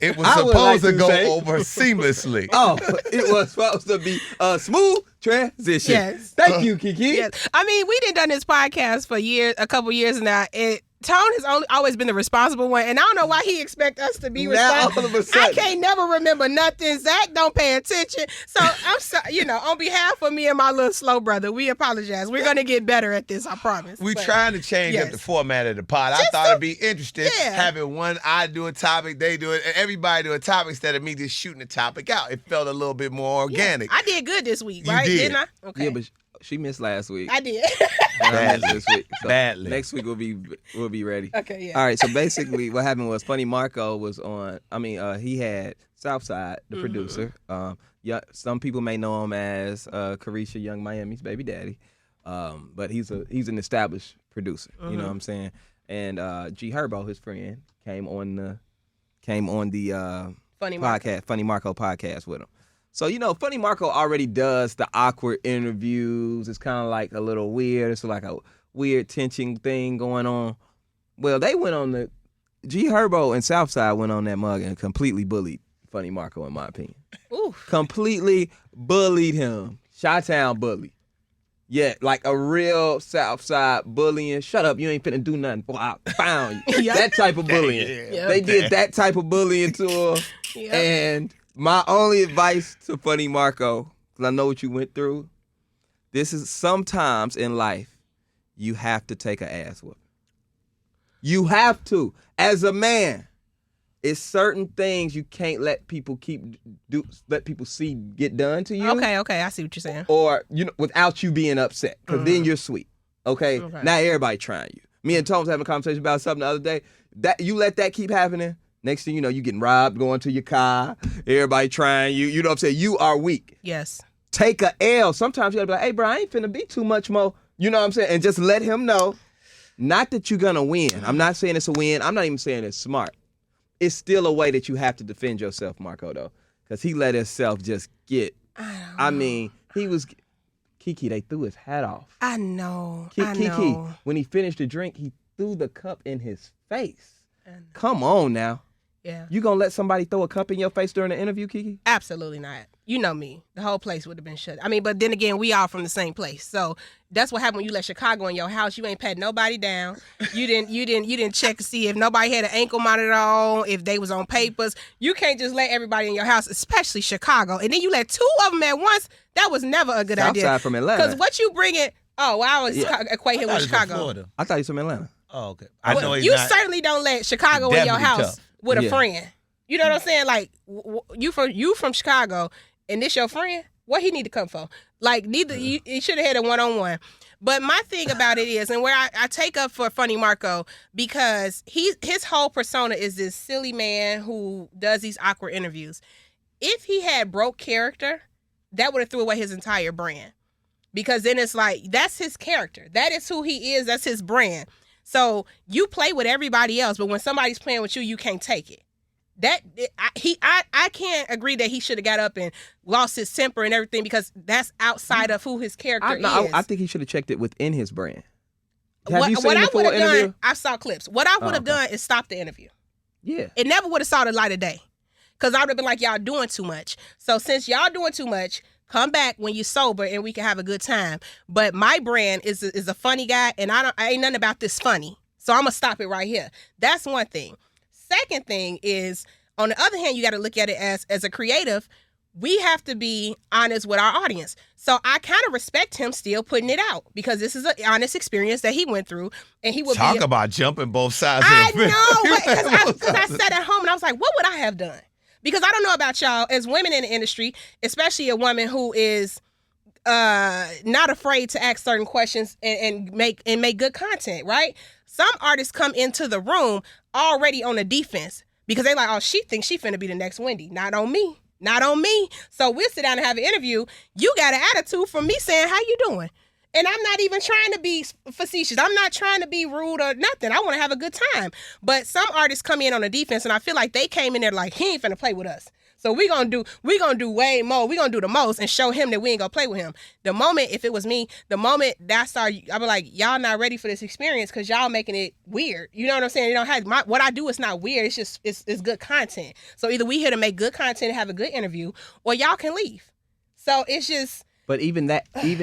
It was I would supposed like to go say- over seamlessly. Oh, it was supposed to be a smooth transition. Yes. Thank you, KeKe. Yes. I mean, we done this podcast for a couple years now. Tone has always been the responsible one, and I don't know why he expect us to be Now, responsible. all of a sudden. I can't never remember nothing. Zach don't pay attention. So I'm sorry, on behalf of me and my little slow brother, we apologize. We're gonna get better at this, I promise. We But trying to change up yes. the format of the pod. I Just thought it'd be interesting yeah. having one, I do a topic, they do it, and everybody do a topic instead of me just shooting the topic out. It felt a little bit more organic. I did good this week, You right? did. Didn't I? Okay. Yeah, but she missed last week. I did. I missed this week. So Badly. Next week we'll be ready. Okay, yeah. All right. So basically, what happened was Funny Marco was on. He had Southside, the producer. Some people may know him as Carisha Young Miami's baby daddy, but he's an established producer. You know what I'm saying? And GHerbo, his friend, came on the Funny podcast, Funny Marco podcast with him. So, Funny Marco already does the awkward interviews. It's kind of like a little weird. It's like a weird tension thing going on. Well, they went on GHerbo and Southside went on that mug and completely bullied Funny Marco, in my opinion. Oof. Completely bullied him. Chi-Town bully. Yeah, like a real Southside bullying. Shut up, you ain't finna do nothing. Boy, I found you. Yep. That type of bullying. Yep. They did that type of bullying to her. Yep. And my only advice to Funny Marco, because I know what you went through, this is sometimes in life, you have to take an ass whooping. You have to. As a man, it's certain things you can't let people let people see get done to you. Okay, I see what you're saying. Or without you being upset, because then you're sweet. Okay? Now everybody trying you. Me and Tom was having a conversation about something the other day. That you let that keep happening. Next thing you know, you getting robbed, going to your car. Everybody trying you. You know what I'm saying? You are weak. Yes. Take a L. Sometimes you gotta be like, hey, bro, I ain't finna be too much more. You know what I'm saying? And just let him know. Not that you're gonna win. I'm not saying it's a win. I'm not even saying it's smart. It's still a way that you have to defend yourself, Marco, though. Because he let himself just get, I mean, he was, KeKe, they threw his hat off. I know. KeKe, when he finished the drink, he threw the cup in his face. Come on now. Yeah. You gonna let somebody throw a cup in your face during the interview, KeKe? Absolutely not. You know me. The whole place would have been shut. I mean, but then again, we all from the same place. So that's what happened when you let Chicago in your house. You ain't pat nobody down. You didn't check to see if nobody had an ankle monitor on, if they was on papers. You can't just let everybody in your house, especially Chicago. And then you let two of them at once. That was never a good idea. Southside from Atlanta. Because what you bring it, I always equate him with Chicago. Florida. I thought he was from Atlanta. Oh, okay. I know he's you not. certainly don't let Chicago in your Definitely house tough. with a friend. You know what I'm saying? Like you from Chicago, and this your friend. What he need to come for? Like neither you should have had a one-on-one. But my thing about it is, and where I take up for Funny Marco, because his whole persona is this silly man who does these awkward interviews. If he had broke character, that would have threw away his entire brand. Because then it's like, that's his character. That is who he is. That's his brand. So you play with everybody else, but when somebody's playing with you, you can't take it. I can't agree that he should have got up and lost his temper and everything, because that's outside of who his character is. I think he should have checked it within his brand. Have you seen what the I full would have interview? done, I saw clips. What I would have done is stop the interview. Yeah. It never would have saw the light of day, because I would have been like, y'all doing too much. So since y'all doing too much, come back when you're sober and we can have a good time. But my brand is a funny guy, and I ain't nothing about this funny. So I'm gonna stop it right here. That's one thing. Second thing is, on the other hand, you got to look at it as a creative. We have to be honest with our audience. So I kind of respect him still putting it out, because this is an honest experience that he went through, and he would talk about jumping both sides. I of the know, because I sat at home and I was like, what would I have done? Because I don't know about y'all, as women in the industry, especially a woman who is not afraid to ask certain questions and make good content, right? Some artists come into the room already on the defense, because they like, oh, she thinks she finna be the next Wendy. Not on me. Not on me. So we'll sit down and have an interview. You got an attitude from me saying, how you doing? And I'm not even trying to be facetious. I'm not trying to be rude or nothing. I want to have a good time. But some artists come in on the defense, and I feel like they came in there like, he ain't finna play with us. So we gonna do way more. We gonna do the most and show him that we ain't gonna play with him. The moment, if it was me, I'd be like, y'all not ready for this experience, because y'all making it weird. You know what I'm saying? You don't have what I do is not weird. It's just it's good content. So either we here to make good content and have a good interview, or y'all can leave. So it's just. But even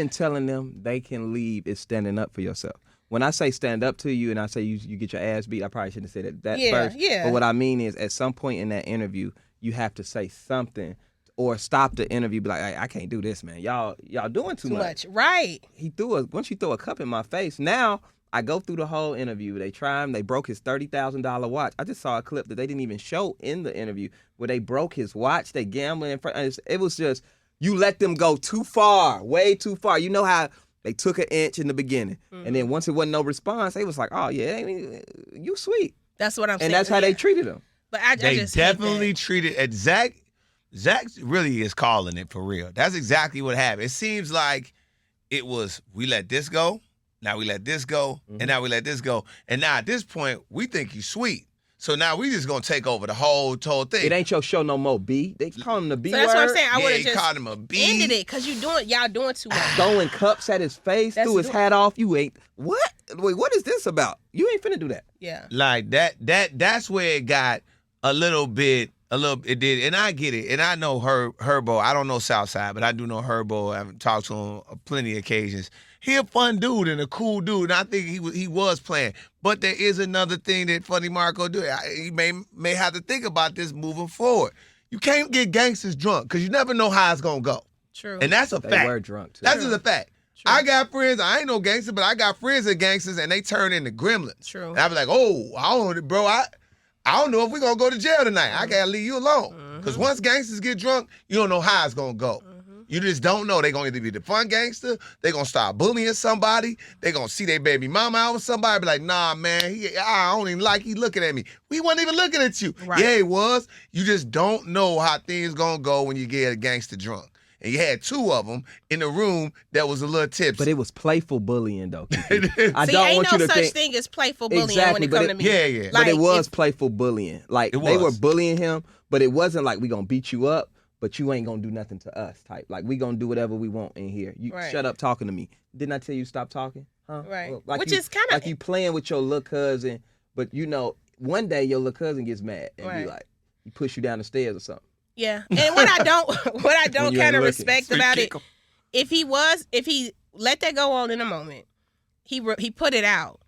telling them they can leave is standing up for yourself. When I say stand up to you and I say you get your ass beat, I probably shouldn't have said that first. Yeah. But what I mean is, at some point in that interview, you have to say something or stop the interview. Be like, I can't do this, man. Y'all doing too much. Right. Once you throw a cup in my face, now I go through the whole interview. They try him. They broke his $30,000 watch. I just saw a clip that they didn't even show in the interview where they broke his watch. They gambling in front. It was just, you let them go too far, way too far. You know how they took an inch in the beginning, and then once it wasn't no response, they was like, oh yeah, you sweet. That's what I'm saying. And that's how they treated him. But I they just definitely treated it. Zach really is calling it for real. That's exactly what happened. It seems like it was, we let this go, now we let this go, and now we let this go. And now at this point, we think you sweet. So now we just gonna take over the whole thing. It ain't your show no more, B. They call him the B word. So that's what I'm saying. I would have just called him a B. ended it, because y'all doing too much. Throwing cups at his face, threw his hat off. You ain't, what? Wait, what is this about? You ain't finna do that. Yeah. Like that's where it got a little bit, it did, and I get it. And I know GHerbo. I don't know Southside, but I do know GHerbo. I've talked to him on plenty of occasions. he a fun dude and a cool dude, and I think he was playing. But there is another thing that Funny Marco do. He may have to think about this moving forward. You can't get gangsters drunk because you never know how it's gonna go. True. And that's a fact. They were drunk too. That's just a fact. True. I got friends, I ain't no gangster, but I got friends that gangsters, and they turn into gremlins. True. And I be like, oh, I don't know if we're going to go to jail tonight. I got to leave you alone. Because once gangsters get drunk, you don't know how it's going to go. You just don't know. They're going to either be the fun gangster, they're going to start bullying somebody, they're going to see their baby mama out with somebody, be like, nah, man, I don't even like he looking at me. We wasn't even looking at you. Right. Yeah, he was. You just don't know how things going to go when you get a gangster drunk. And you had two of them in the room that was a little tipsy. But it was playful bullying, though. I See, don't ain't want no you to such think thing as playful bullying exactly, when it comes to me. Yeah, yeah. Like, but it was if, playful bullying. Like, they were bullying him, but it wasn't like we going to beat you up, but you ain't going to do nothing to us type. Like, we going to do whatever we want in here. You shut up talking to me. Didn't I tell you stop talking? Huh? Right. Well, like which is kind of... Like you playing with your little cousin, but you know, one day your little cousin gets mad and be like, he push you down the stairs or something. Yeah, and what I don't kind of respect about it, if he let that go on in a moment, he put it out.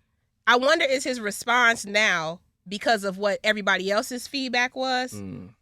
I wonder is his response now because of what everybody else's feedback was,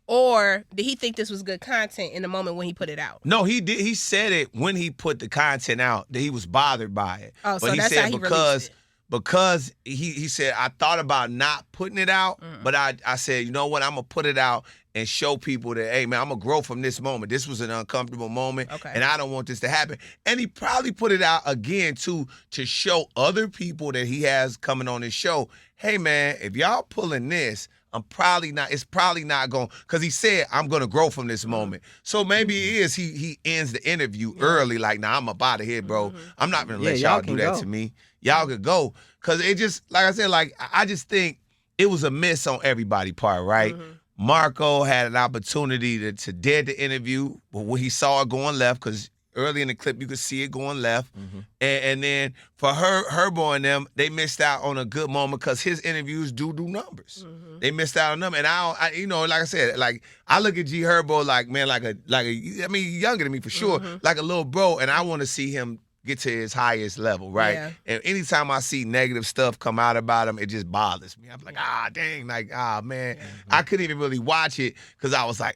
or did he think this was good content in the moment when he put it out? No, he did. He said it when he put the content out that he was bothered by it. Oh, but so he that's said how he released it. Because he said, I thought about not putting it out, but I said, you know what, I'm going to put it out and show people that, hey, man, I'm going to grow from this moment. This was an uncomfortable moment, and I don't want this to happen. And he probably put it out again, too, to show other people that he has coming on his show, hey, man, if y'all pulling this, it's probably not going, because he said, I'm going to grow from this moment. So maybe it is he ends the interview early, like, nah, I'm up out of here, bro. I'm not going to let y'all do that to me. Y'all could go. Because it just, like I said, like, I just think it was a miss on everybody's part, right? Marco had an opportunity to dead the interview, but when he saw it going left, because early in the clip you could see it going left, and then for Herbo and them, they missed out on a good moment because his interviews do numbers. They missed out on them, and I you know, like I said, like I look at GHerbo like, man, like a, I mean, younger than me for sure, like a little bro, and I want to see him get to his highest level, right? Yeah. And anytime I see negative stuff come out about him, it just bothers me. I'm like, dang, like, man. I couldn't even really watch it because I was like,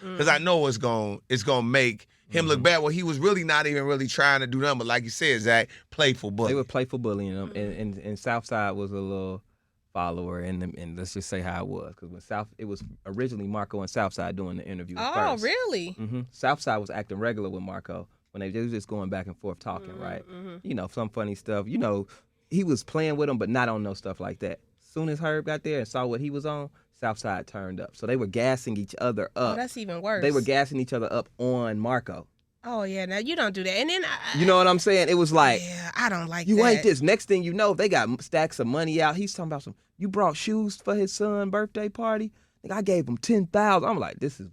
because I know it's gonna make him look bad. Well, he was really not even really trying to do nothing, but like you said, Zach, playful bullying. They were playful bullying him, and Southside was a little follower, and let's just say how it was, because it was originally Marco and Southside doing the interview first. Oh, really? Southside was acting regular with Marco. When they was just going back and forth talking, right? You know, some funny stuff. You know, he was playing with him, but not on no stuff like that. Soon as Herb got there and saw what he was on, Southside turned up. So they were gassing each other up. Oh, that's even worse. They were gassing each other up on Marco. Oh, yeah. Now, you don't do that. And then you know what I'm saying? It was like, yeah, I don't like you that. ain't this. Next thing you know, they got stacks of money out. He's talking about you brought shoes for his son's birthday party? I gave him $10,000. I'm like, this is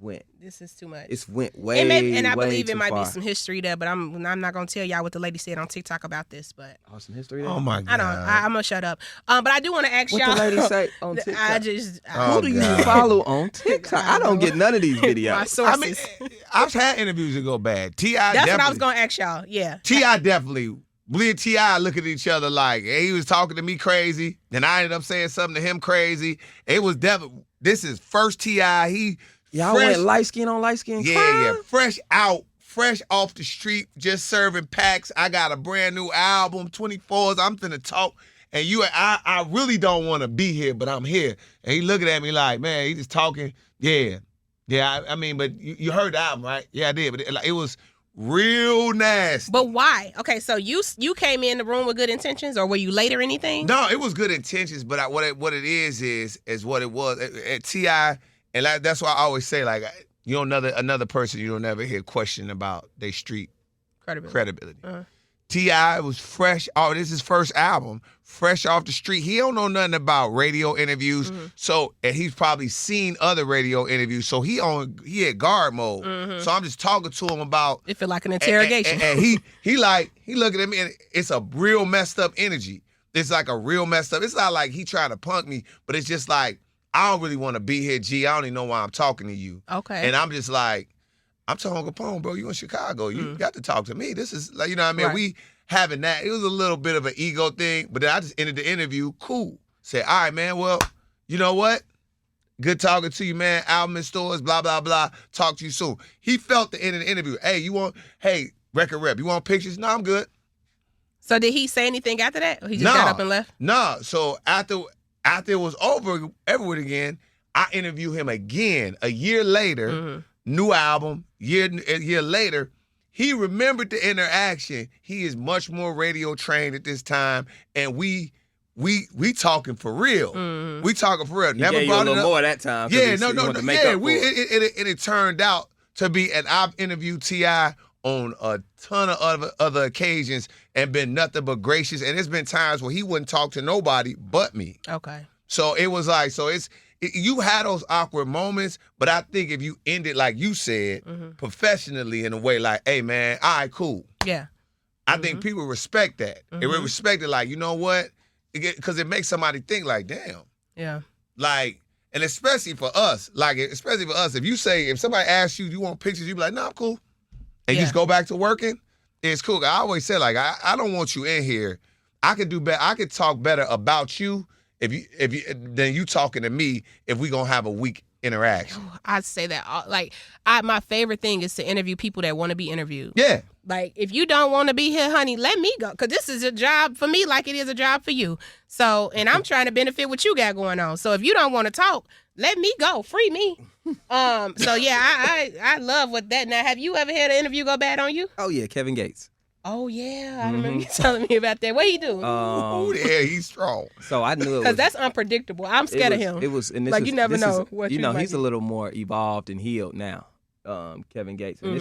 too much. It's went way, and I way believe too it might far. be some history there, but I'm not gonna tell y'all what the lady said on TikTok about this. But some history there. Oh my God! I'm gonna shut up. But I do want to ask what y'all. What the lady say on TikTok? Who do you follow on TikTok? I don't get none of these videos. My sources. I mean, I've had interviews that go bad. That's what I was gonna ask y'all. Yeah. T.I. definitely. Me and T.I. look at each other like, hey, he was talking to me crazy. Then I ended up saying something to him crazy. It was definitely. This is first T.I. Y'all went light skin on light skin. Yeah. Fresh off the street, just serving packs. I got a brand new album, 24s. I'm finna talk. And I really don't want to be here, but I'm here. And he looking at me like, man, he just talking. Yeah. I mean, but you heard the album, right? Yeah, I did. But it was real nasty. But why? Okay, so you came in the room with good intentions, or were you late or anything? No, it was good intentions, but what it is what it was. At T.I., and that's why I always say, like, you know, another person you don't ever hear question about their street credibility. T.I. was fresh. Oh, this is his first album, fresh off the street. He don't know nothing about radio interviews. So, and he's probably seen other radio interviews. So he had guard mode. So I'm just talking to him about. It feel like an interrogation. And he looking at me, and it's a real messed up energy. It's like a real messed up. It's not like he trying to punk me, but it's just like, I don't really want to be here, G. I don't even know why I'm talking to you. Okay. And I'm just like, I'm talking Kapone, bro. You in Chicago. You got to talk to me. This is like, you know what I mean? Right. We having that. It was a little bit of an ego thing, but then I just ended the interview cool. Said, all right, man, well, you know what? Good talking to you, man. Album in stores, blah, blah, blah. Talk to you soon. He felt the end of the interview. Hey, record rep, you want pictures? No, I'm good. So did he say anything after that? Or he just got up and left? No. So after it was over, everyone again, I interviewed him again a year later, new album, a year later. He remembered the interaction. He is much more radio trained at this time, and we talking for real. We talking for real. He Never gave brought you a it little up. more that time. Yeah, no. It turned out to be, and I've interviewed T.I. on a ton of other occasions and been nothing but gracious. And there's been times where he wouldn't talk to nobody but me. Okay. So it was like, you had those awkward moments, but I think if you end it like you said, professionally in a way like, hey man, all right, cool. Yeah. I think people respect that. They will respect it like, you know what? Because it makes somebody think like, damn. Yeah. Like, and especially for us, if somebody asks you, do you want pictures? You be like, no, I'm cool. And you just go back to working, it's cool. I always say, like, I don't want you in here. I could do better. I could talk better about you than you talking to me if we gonna have a weak interaction. I'd say that. My favorite thing is to interview people that want to be interviewed. Yeah. Like, if you don't want to be here, honey, let me go. Because this is a job for me like it is a job for you. So, and I'm trying to benefit what you got going on. So if you don't want to talk, let me go. Free me. So, yeah, I love what that. Now, have you ever had an interview go bad on you? Oh, yeah, Kevin Gates. Oh, yeah. I remember you telling me about that. What he do? Yeah, he's strong. So I knew it because that's unpredictable. I'm scared of him. And you never know what you might he's do. a little more evolved and healed now, Kevin Gates. And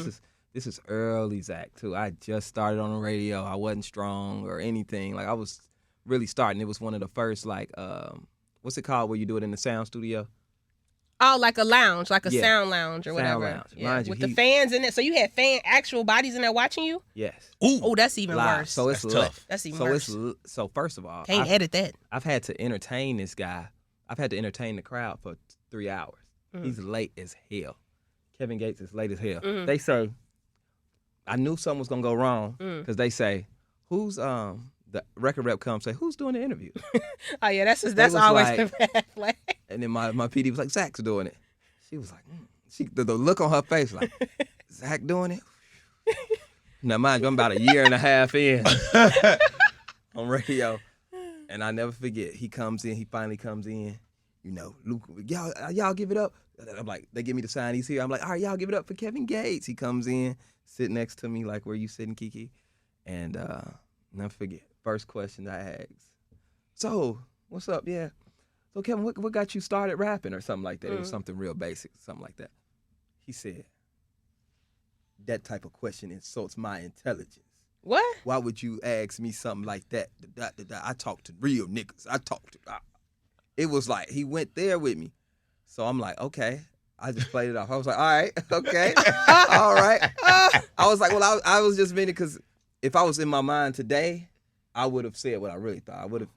this is early Zach, too. I just started on the radio. I wasn't strong or anything. Like, I was really starting. It was one of the first, like, what's it called where you do it in the sound studio? Oh, like a lounge, like a sound lounge or whatever. Sound lounge. Yeah. Mind you, with the fans in it. So you had actual bodies in there watching you? Yes. Ooh. Oh, that's even Live. worse. So it's tough. That's even worse. So first of all, Can't edit that. I've had to entertain this guy. I've had to entertain the crowd for 3 hours. He's late as hell. Kevin Gates is late as hell. They say, I knew something was gonna go wrong because they say, who's the record rep comes say, who's doing the interview? Oh yeah, that's always like, the red flag. And then my PD was like, Zach's doing it. She was like, the look on her face like, Zach doing it? Now mind you, I'm about a year and a half in on radio, and I never forget. He finally comes in. You know, Luke, y'all give it up. I'm like, they give me the sign. He's here. I'm like, all right, y'all give it up for Kevin Gates. He comes in, sit next to me like where you sitting, KeKe, and never forget. First question I asked. So, what's up? Yeah. So Kevin, what got you started rapping or something like that? It was something real basic, something like that. He said, that type of question insults my intelligence. What? Why would you ask me something like that? I talk to real niggas. It was like, he went there with me. So I'm like, okay. I just played it off. I was like, all right, okay, all right. I was like, well, I was just meaning because if I was in my mind today, I would have said what I really thought. I would have,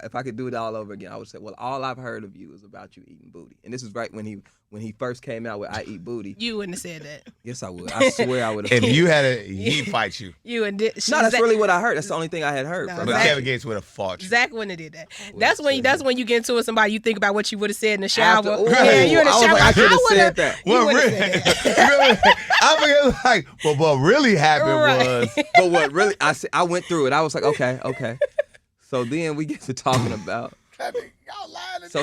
if I could do it all over again, I would say, well, all I've heard of you is about you eating booty. And this is right when he first came out with I Eat Booty. You wouldn't have said that. Yes, I would. I swear I would have. If you had he'd fight you. You and no, that's really what I heard. That's the only thing I had heard from But him. Kevin Gates would have fought you. Zach wouldn't have did that. That's when you get into it with somebody, you think about what you would have said in the shower. After- Yeah, you in the I was shower. like, I could have said that. You Well, would've really, said that. I mean, like, but what really happened Right. was, But what really, I went through it. I was like, okay. So then we get to talking about. So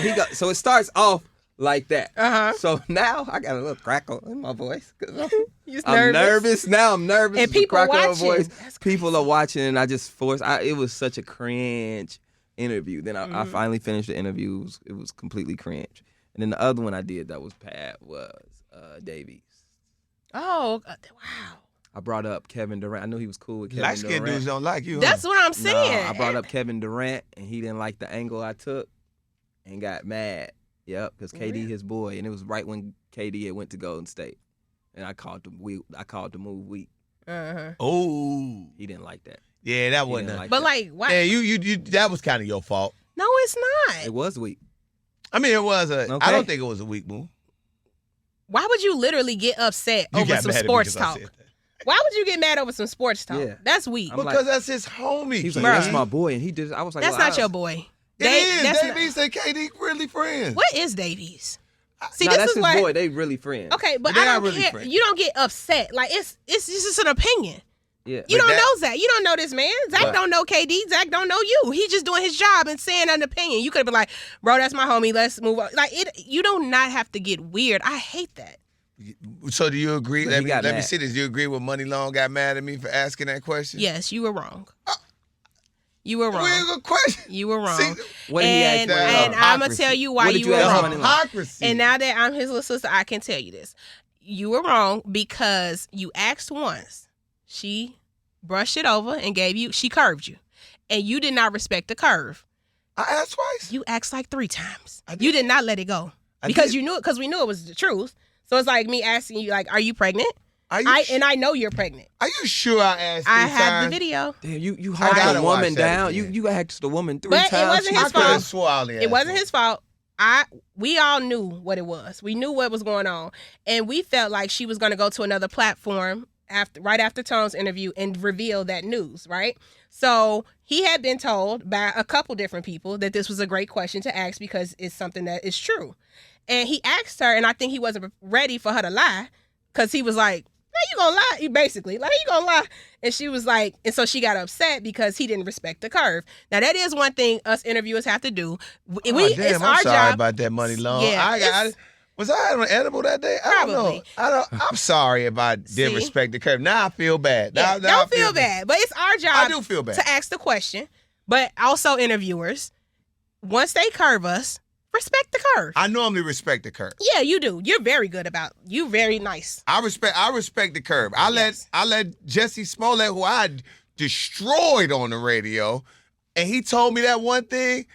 it starts off like that. Uh-huh. So now I got a little crackle in my voice because You I'm nervous now. I'm nervous. And It's a people crackle in my watching. voice. That's People are watching, and I just forced. It was such a cringe interview. Then I finally finished the interview. It was completely cringe. And then the other one I did that was bad was Davies. Oh, wow. I brought up Kevin Durant. I knew he was cool with Kevin light skinned Durant. dudes don't like you. That's huh? what I'm saying. No, I brought up Kevin Durant, and he didn't like the angle I took and got mad. Yep, because KD his boy, and it was right when KD had went to Golden State, and I called the move weak. Uh-huh. Oh, He didn't like that. yeah, that He wasn't. didn't like But that. like, why? Yeah, you that was kind of your fault. No, it's not. It was weak. I mean, it was I Okay. don't think it was a weak move. Why would you literally get upset You over got some mad at me sports 'cause I talk? said that. Why would you get mad over some sports talk? Yeah. That's weak. I'm Because that's his homie. He was like, Bruh. that's my boy, and he just. I was like, That's well, not your boy. It is. That's Davies and KD really friends. What is Davies? See, Nah, this that's is his what. boy. They really friends. Okay, but They I are don't really care. friends. You don't get upset. Like it's just an opinion. Yeah. You But don't that- know Zach. You don't know this man. Zach But- don't know KD. Zach don't know you. He's just doing his job and saying an opinion. You could have been like, bro, that's my homie. Let's move on. Like it. You do not have to get weird. I hate that. So do you agree? But Let he me got let me mad. see this. Do you agree with Money Long got mad at me for asking that question? Yes, you were wrong. You were wrong. Weird question. You were wrong. See, What did he ask and for? and I'm gonna Hypocrisy. tell you why What did you you were ask wrong. Money Long? Hypocrisy. And now that I'm his little sister, I can tell you this. You were wrong because you asked once. She brushed it over and she curved you. And you did not respect the curve. I asked twice. You asked like 3 times. I did. You did not let it go. I Because did. we knew it was the truth. So it's like me asking you, like, are you pregnant? Are you, I know you're pregnant. are you sure I asked I three have the times? video. Damn, you I held gotta the watch woman that down. again. You asked the woman 3 But it times. wasn't She his I could have fault. swore I only It asked wasn't once. his fault. We all knew what it was. We knew what was going on. And we felt like she was going to go to another platform right after Tone's interview and reveal that news, right? So he had been told by a couple different people that this was a great question to ask because it's something that is true. And he asked her, and I think he wasn't ready for her to lie because he was like, "How you gonna lie?" Basically, like, "How you gonna lie?" And she was like, and so she got upset because he didn't respect the curve. Now that is one thing us interviewers have to do. Oh, It's damn, our I'm sorry job. about that, Money Long. Yeah, Was I on edible that day? I don't know. Probably. I'm sorry if I didn't See? respect the curve. Now I feel bad. Yeah, Now I don't feel bad, but it's our job. I do feel bad. To ask the question, but also interviewers, once they curve us, respect the curve. I normally respect the curve. Yeah, you do. You're very good about. You very nice. I respect the curve. I Yes. let Jesse Smollett, who I destroyed on the radio, and he told me that one thing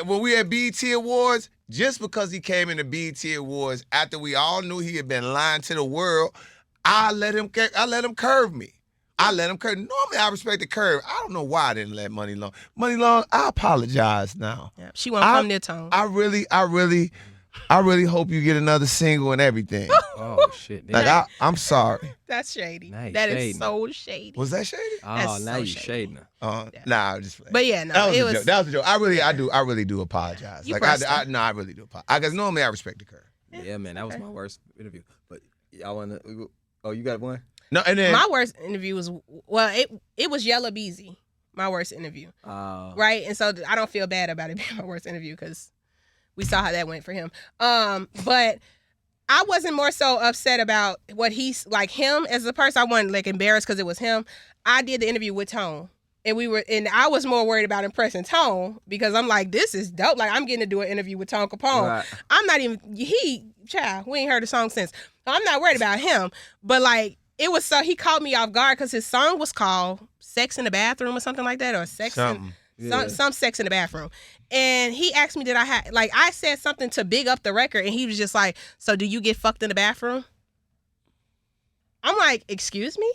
when we had BET Awards, just because he came into BET Awards after we all knew he had been lying to the world, I let him curve me. I let him curve. Normally I respect the curve. I don't know why I didn't let Money Long. Money Long, I apologize now. Yeah, she won't come near Tone. I really hope you get another single and everything. Oh shit. Like I'm sorry. That's shady. Now you That is shading. so shady. Was that shady? Oh, That's now so you shady. shading her. Yeah. Nah, I'm just playing. But yeah, no, that was it a was. joke. That was a joke. I really do apologize. You Like pressed I her. really do apologize. Because normally I respect the curve. Yeah, man, that was my worst interview. But y'all wanna? Oh, you got one? No, and then My worst interview was it was Yella Beezy. My worst interview, right? And so I don't feel bad about it being my worst interview because we saw how that went for him. But I wasn't more so upset about what he's like him as a person. I wasn't like embarrassed because it was him. I did the interview with Tone. And I was more worried about impressing Tone because I'm like, this is dope. Like, I'm getting to do an interview with Tone Kapone. Right. I'm not even, we ain't heard the song since. I'm not worried about him. But like, it was so, he caught me off guard because his song was called Sex in the Bathroom or something like that, or something. some sex in the bathroom. And he asked me, I said something to big up the record, and he was just like, so do you get fucked in the bathroom? I'm like, excuse me?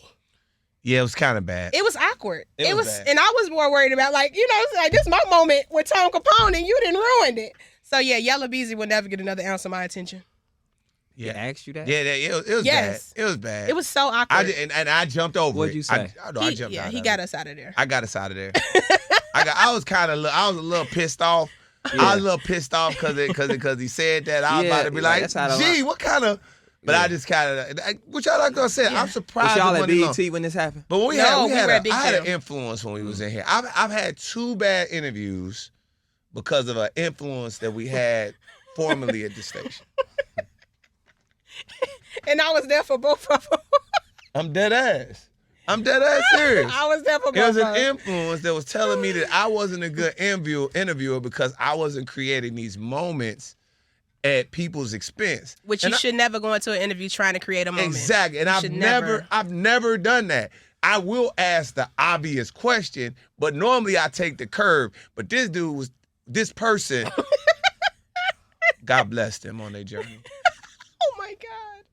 Yeah, it was kind of bad. It was awkward. It was bad. And I was more worried about it's like this is my moment with Tone Kapone, and you didn't ruin it. So yeah, Yella Beezy will never get another ounce of my attention. Yeah, asked you that. Yeah, it was Yes. bad. It was bad. It was so awkward. And I jumped over it. What'd you say? I jumped out. He got us out of there. I got us out of there. I was a little pissed off. Yeah. I was a little pissed off because he said that. I was Yeah, about to be yeah, like, that's how gee, what kind of? But Yeah. I just kind of, what y'all like I said, Yeah. I'm surprised. Was y'all it at wasn't long. BET when this happened? But when we No, we were had at Big I had an Jam. influence when we was in here. I've had 2 bad interviews because of an influence that we had formerly at the station. And I was there for both of them. I'm dead ass serious. I was there for It both was of an them. influence that was telling me that I wasn't a good interviewer because I wasn't creating these moments at people's expense. Which And you should never go into an interview trying to create a moment. Exactly. And You I've should never done that. I will ask the obvious question, but normally I take the curve. But this person, God bless them on their journey. Oh my God.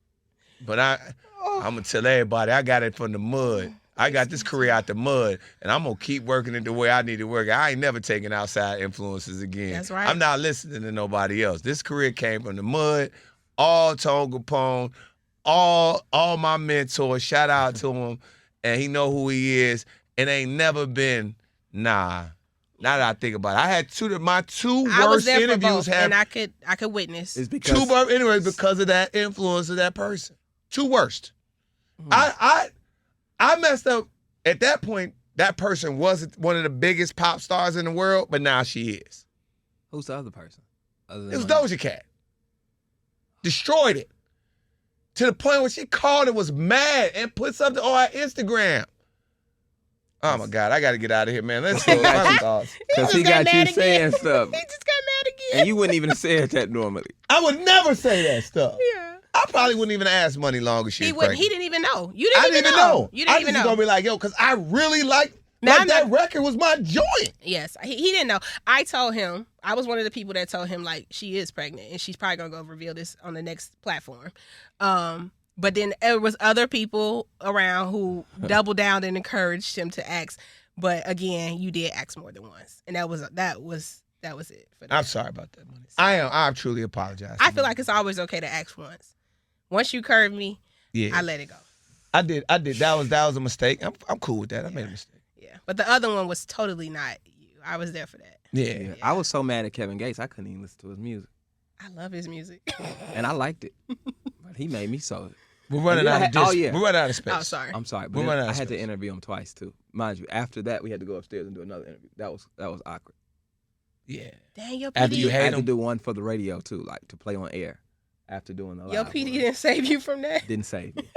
But I'm going to tell everybody, I got it from the mud. I got this career out the mud, and I'm going to keep working it the way I need to work. I ain't never taking outside influences again. That's right. I'm not listening to nobody else. This career came from the mud, all Tone Kapone, all my mentors. Shout out to him, and he know who he is. It ain't never been Now that I think about it, I had my two worst interviews. And I could witness. It's because because of that influence of that person. Two worst. I messed up at that point. That person wasn't one of the biggest pop stars in the world, but now she is. Who's the other person? It was Doja Cat. Destroyed it. To the point where she called and was mad and put something on her Instagram. Oh my God, I got to get out of here, man. Let's go. Final thoughts. Because he got you saying stuff. He just got mad again. And you wouldn't even say that normally. I would never say that stuff. Yeah. I probably wouldn't even ask money long as she was pregnant. He didn't even know. You I didn't even know. You didn't I even just know. gonna be like, yo, because I really like that record was my joint. Yes, he didn't know. I told him. I was one of the people that told him like she is pregnant and she's probably gonna go reveal this on the next platform. But then there was other people around who doubled down and encouraged him to ask. But again, you did ask more than once, and that was it. For that. I'm sorry about that, money. I truly apologize. I feel like it's always okay to ask once. Once you curve me, I let it go. I did. That was a mistake. I'm cool with that. I made a mistake. Yeah, but the other one was totally not you. I was there for that. Yeah. I was so mad at Kevin Gates, I couldn't even listen to his music. I love his music. And I liked it. But he made me so. We're running out of We're running out of space. Oh, sorry. I'm sorry, We're but running out I of had to space. interview him twice too. Mind you, after that we had to go upstairs and do another interview. That was awkward. Yeah. Dang, your After you PD. I had hate to him. do one for the radio too, like to play on air after doing the live. Your PD one. didn't save you from that. Didn't save me.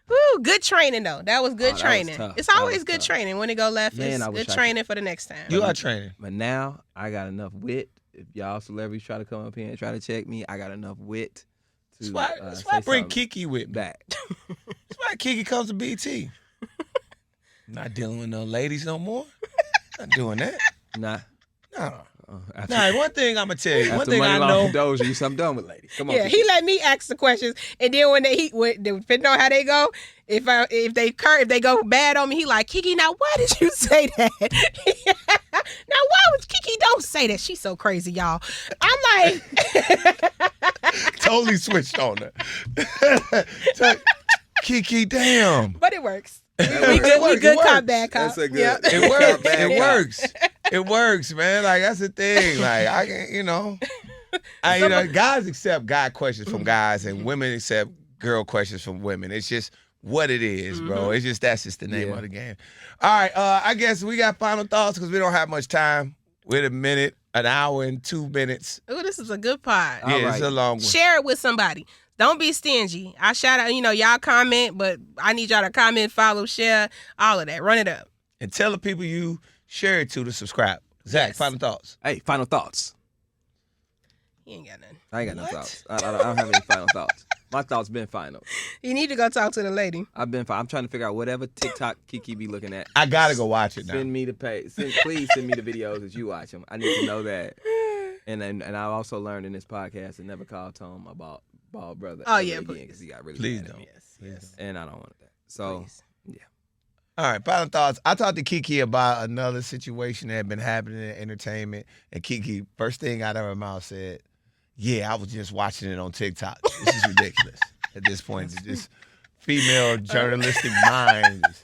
Woo, good training though. That was good Oh, that was training. tough. It's That always was good tough. training. When it go left, Man, it's I wish good I training for the next time. You are training. But now I got enough wit. If y'all celebrities try to come up here and try to check me, I got enough wit to That's why I bring KeKe with me. back. That's why KeKe comes to BT. Not dealing with no ladies no more. Not doing that. Nah. No. After, Nah, one thing I'm gonna tell you. One after thing Money I Long know. Doja, I'm done with ladies. Come on. Yeah, he let me ask the questions, and then when depending on how they go, if they go bad on me, he like, KeKe, now why did you say that? Now why would KeKe don't say that? She's so crazy, y'all. I'm like, Totally switched on her. So, KeKe, damn. but it works. It We works, good it cop, works. bad cop. That's a good. Yep. It works. Bad It cop. works. It works, man. Like that's the thing. Like I can, guys accept guy questions from guys, and women accept girl questions from women. It's just what it is, bro. It's just that's just the name of the game. All right. I guess we got final thoughts because we don't have much time. We're a minute, an hour, and 2 minutes. Ooh, this is a good pod. Yeah, All it's right. a long one. Share it with somebody. Don't be stingy. I shout out, y'all comment, but I need y'all to comment, follow, share, all of that. Run it up. And tell the people you share it to subscribe. Zach, Yes. final thoughts. Hey, final thoughts. He ain't got nothing. I ain't got no What? thoughts. I don't have any final thoughts. My thoughts been final. You need to go talk to the lady. I'm trying to figure out whatever TikTok KeKe be looking at. I gotta go watch it now. Send me the page. Please send me the videos as you watch them. I need to know that. And I also learned in this podcast to never call Tom about bald brother. Oh, ever yeah, again, please. 'cause he got really Please mad at don't. me. Yes. And I don't want that. So Please. All right, final thoughts. I talked to KeKe about another situation that had been happening in entertainment, and KeKe, first thing out of her mouth said, "Yeah, I was just watching it on TikTok. This is ridiculous." At this point, it's just female journalistic mind is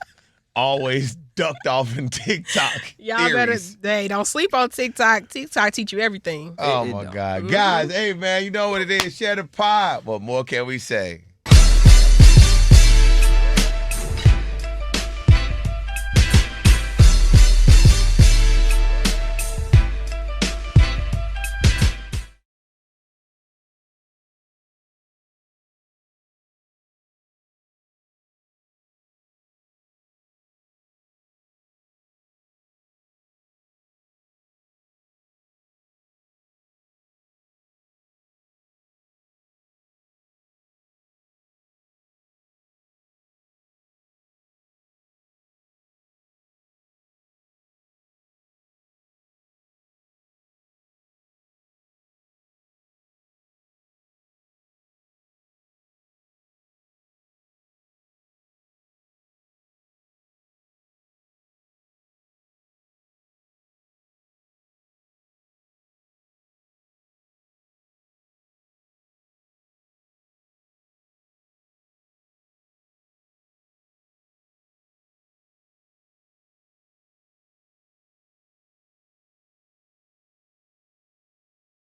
always ducked off in TikTok. Y'all theories. don't sleep on TikTok. TikTok teach you everything. Oh It my don't. God, guys! Hey man, you know what it is? Share the pod. What more can we say?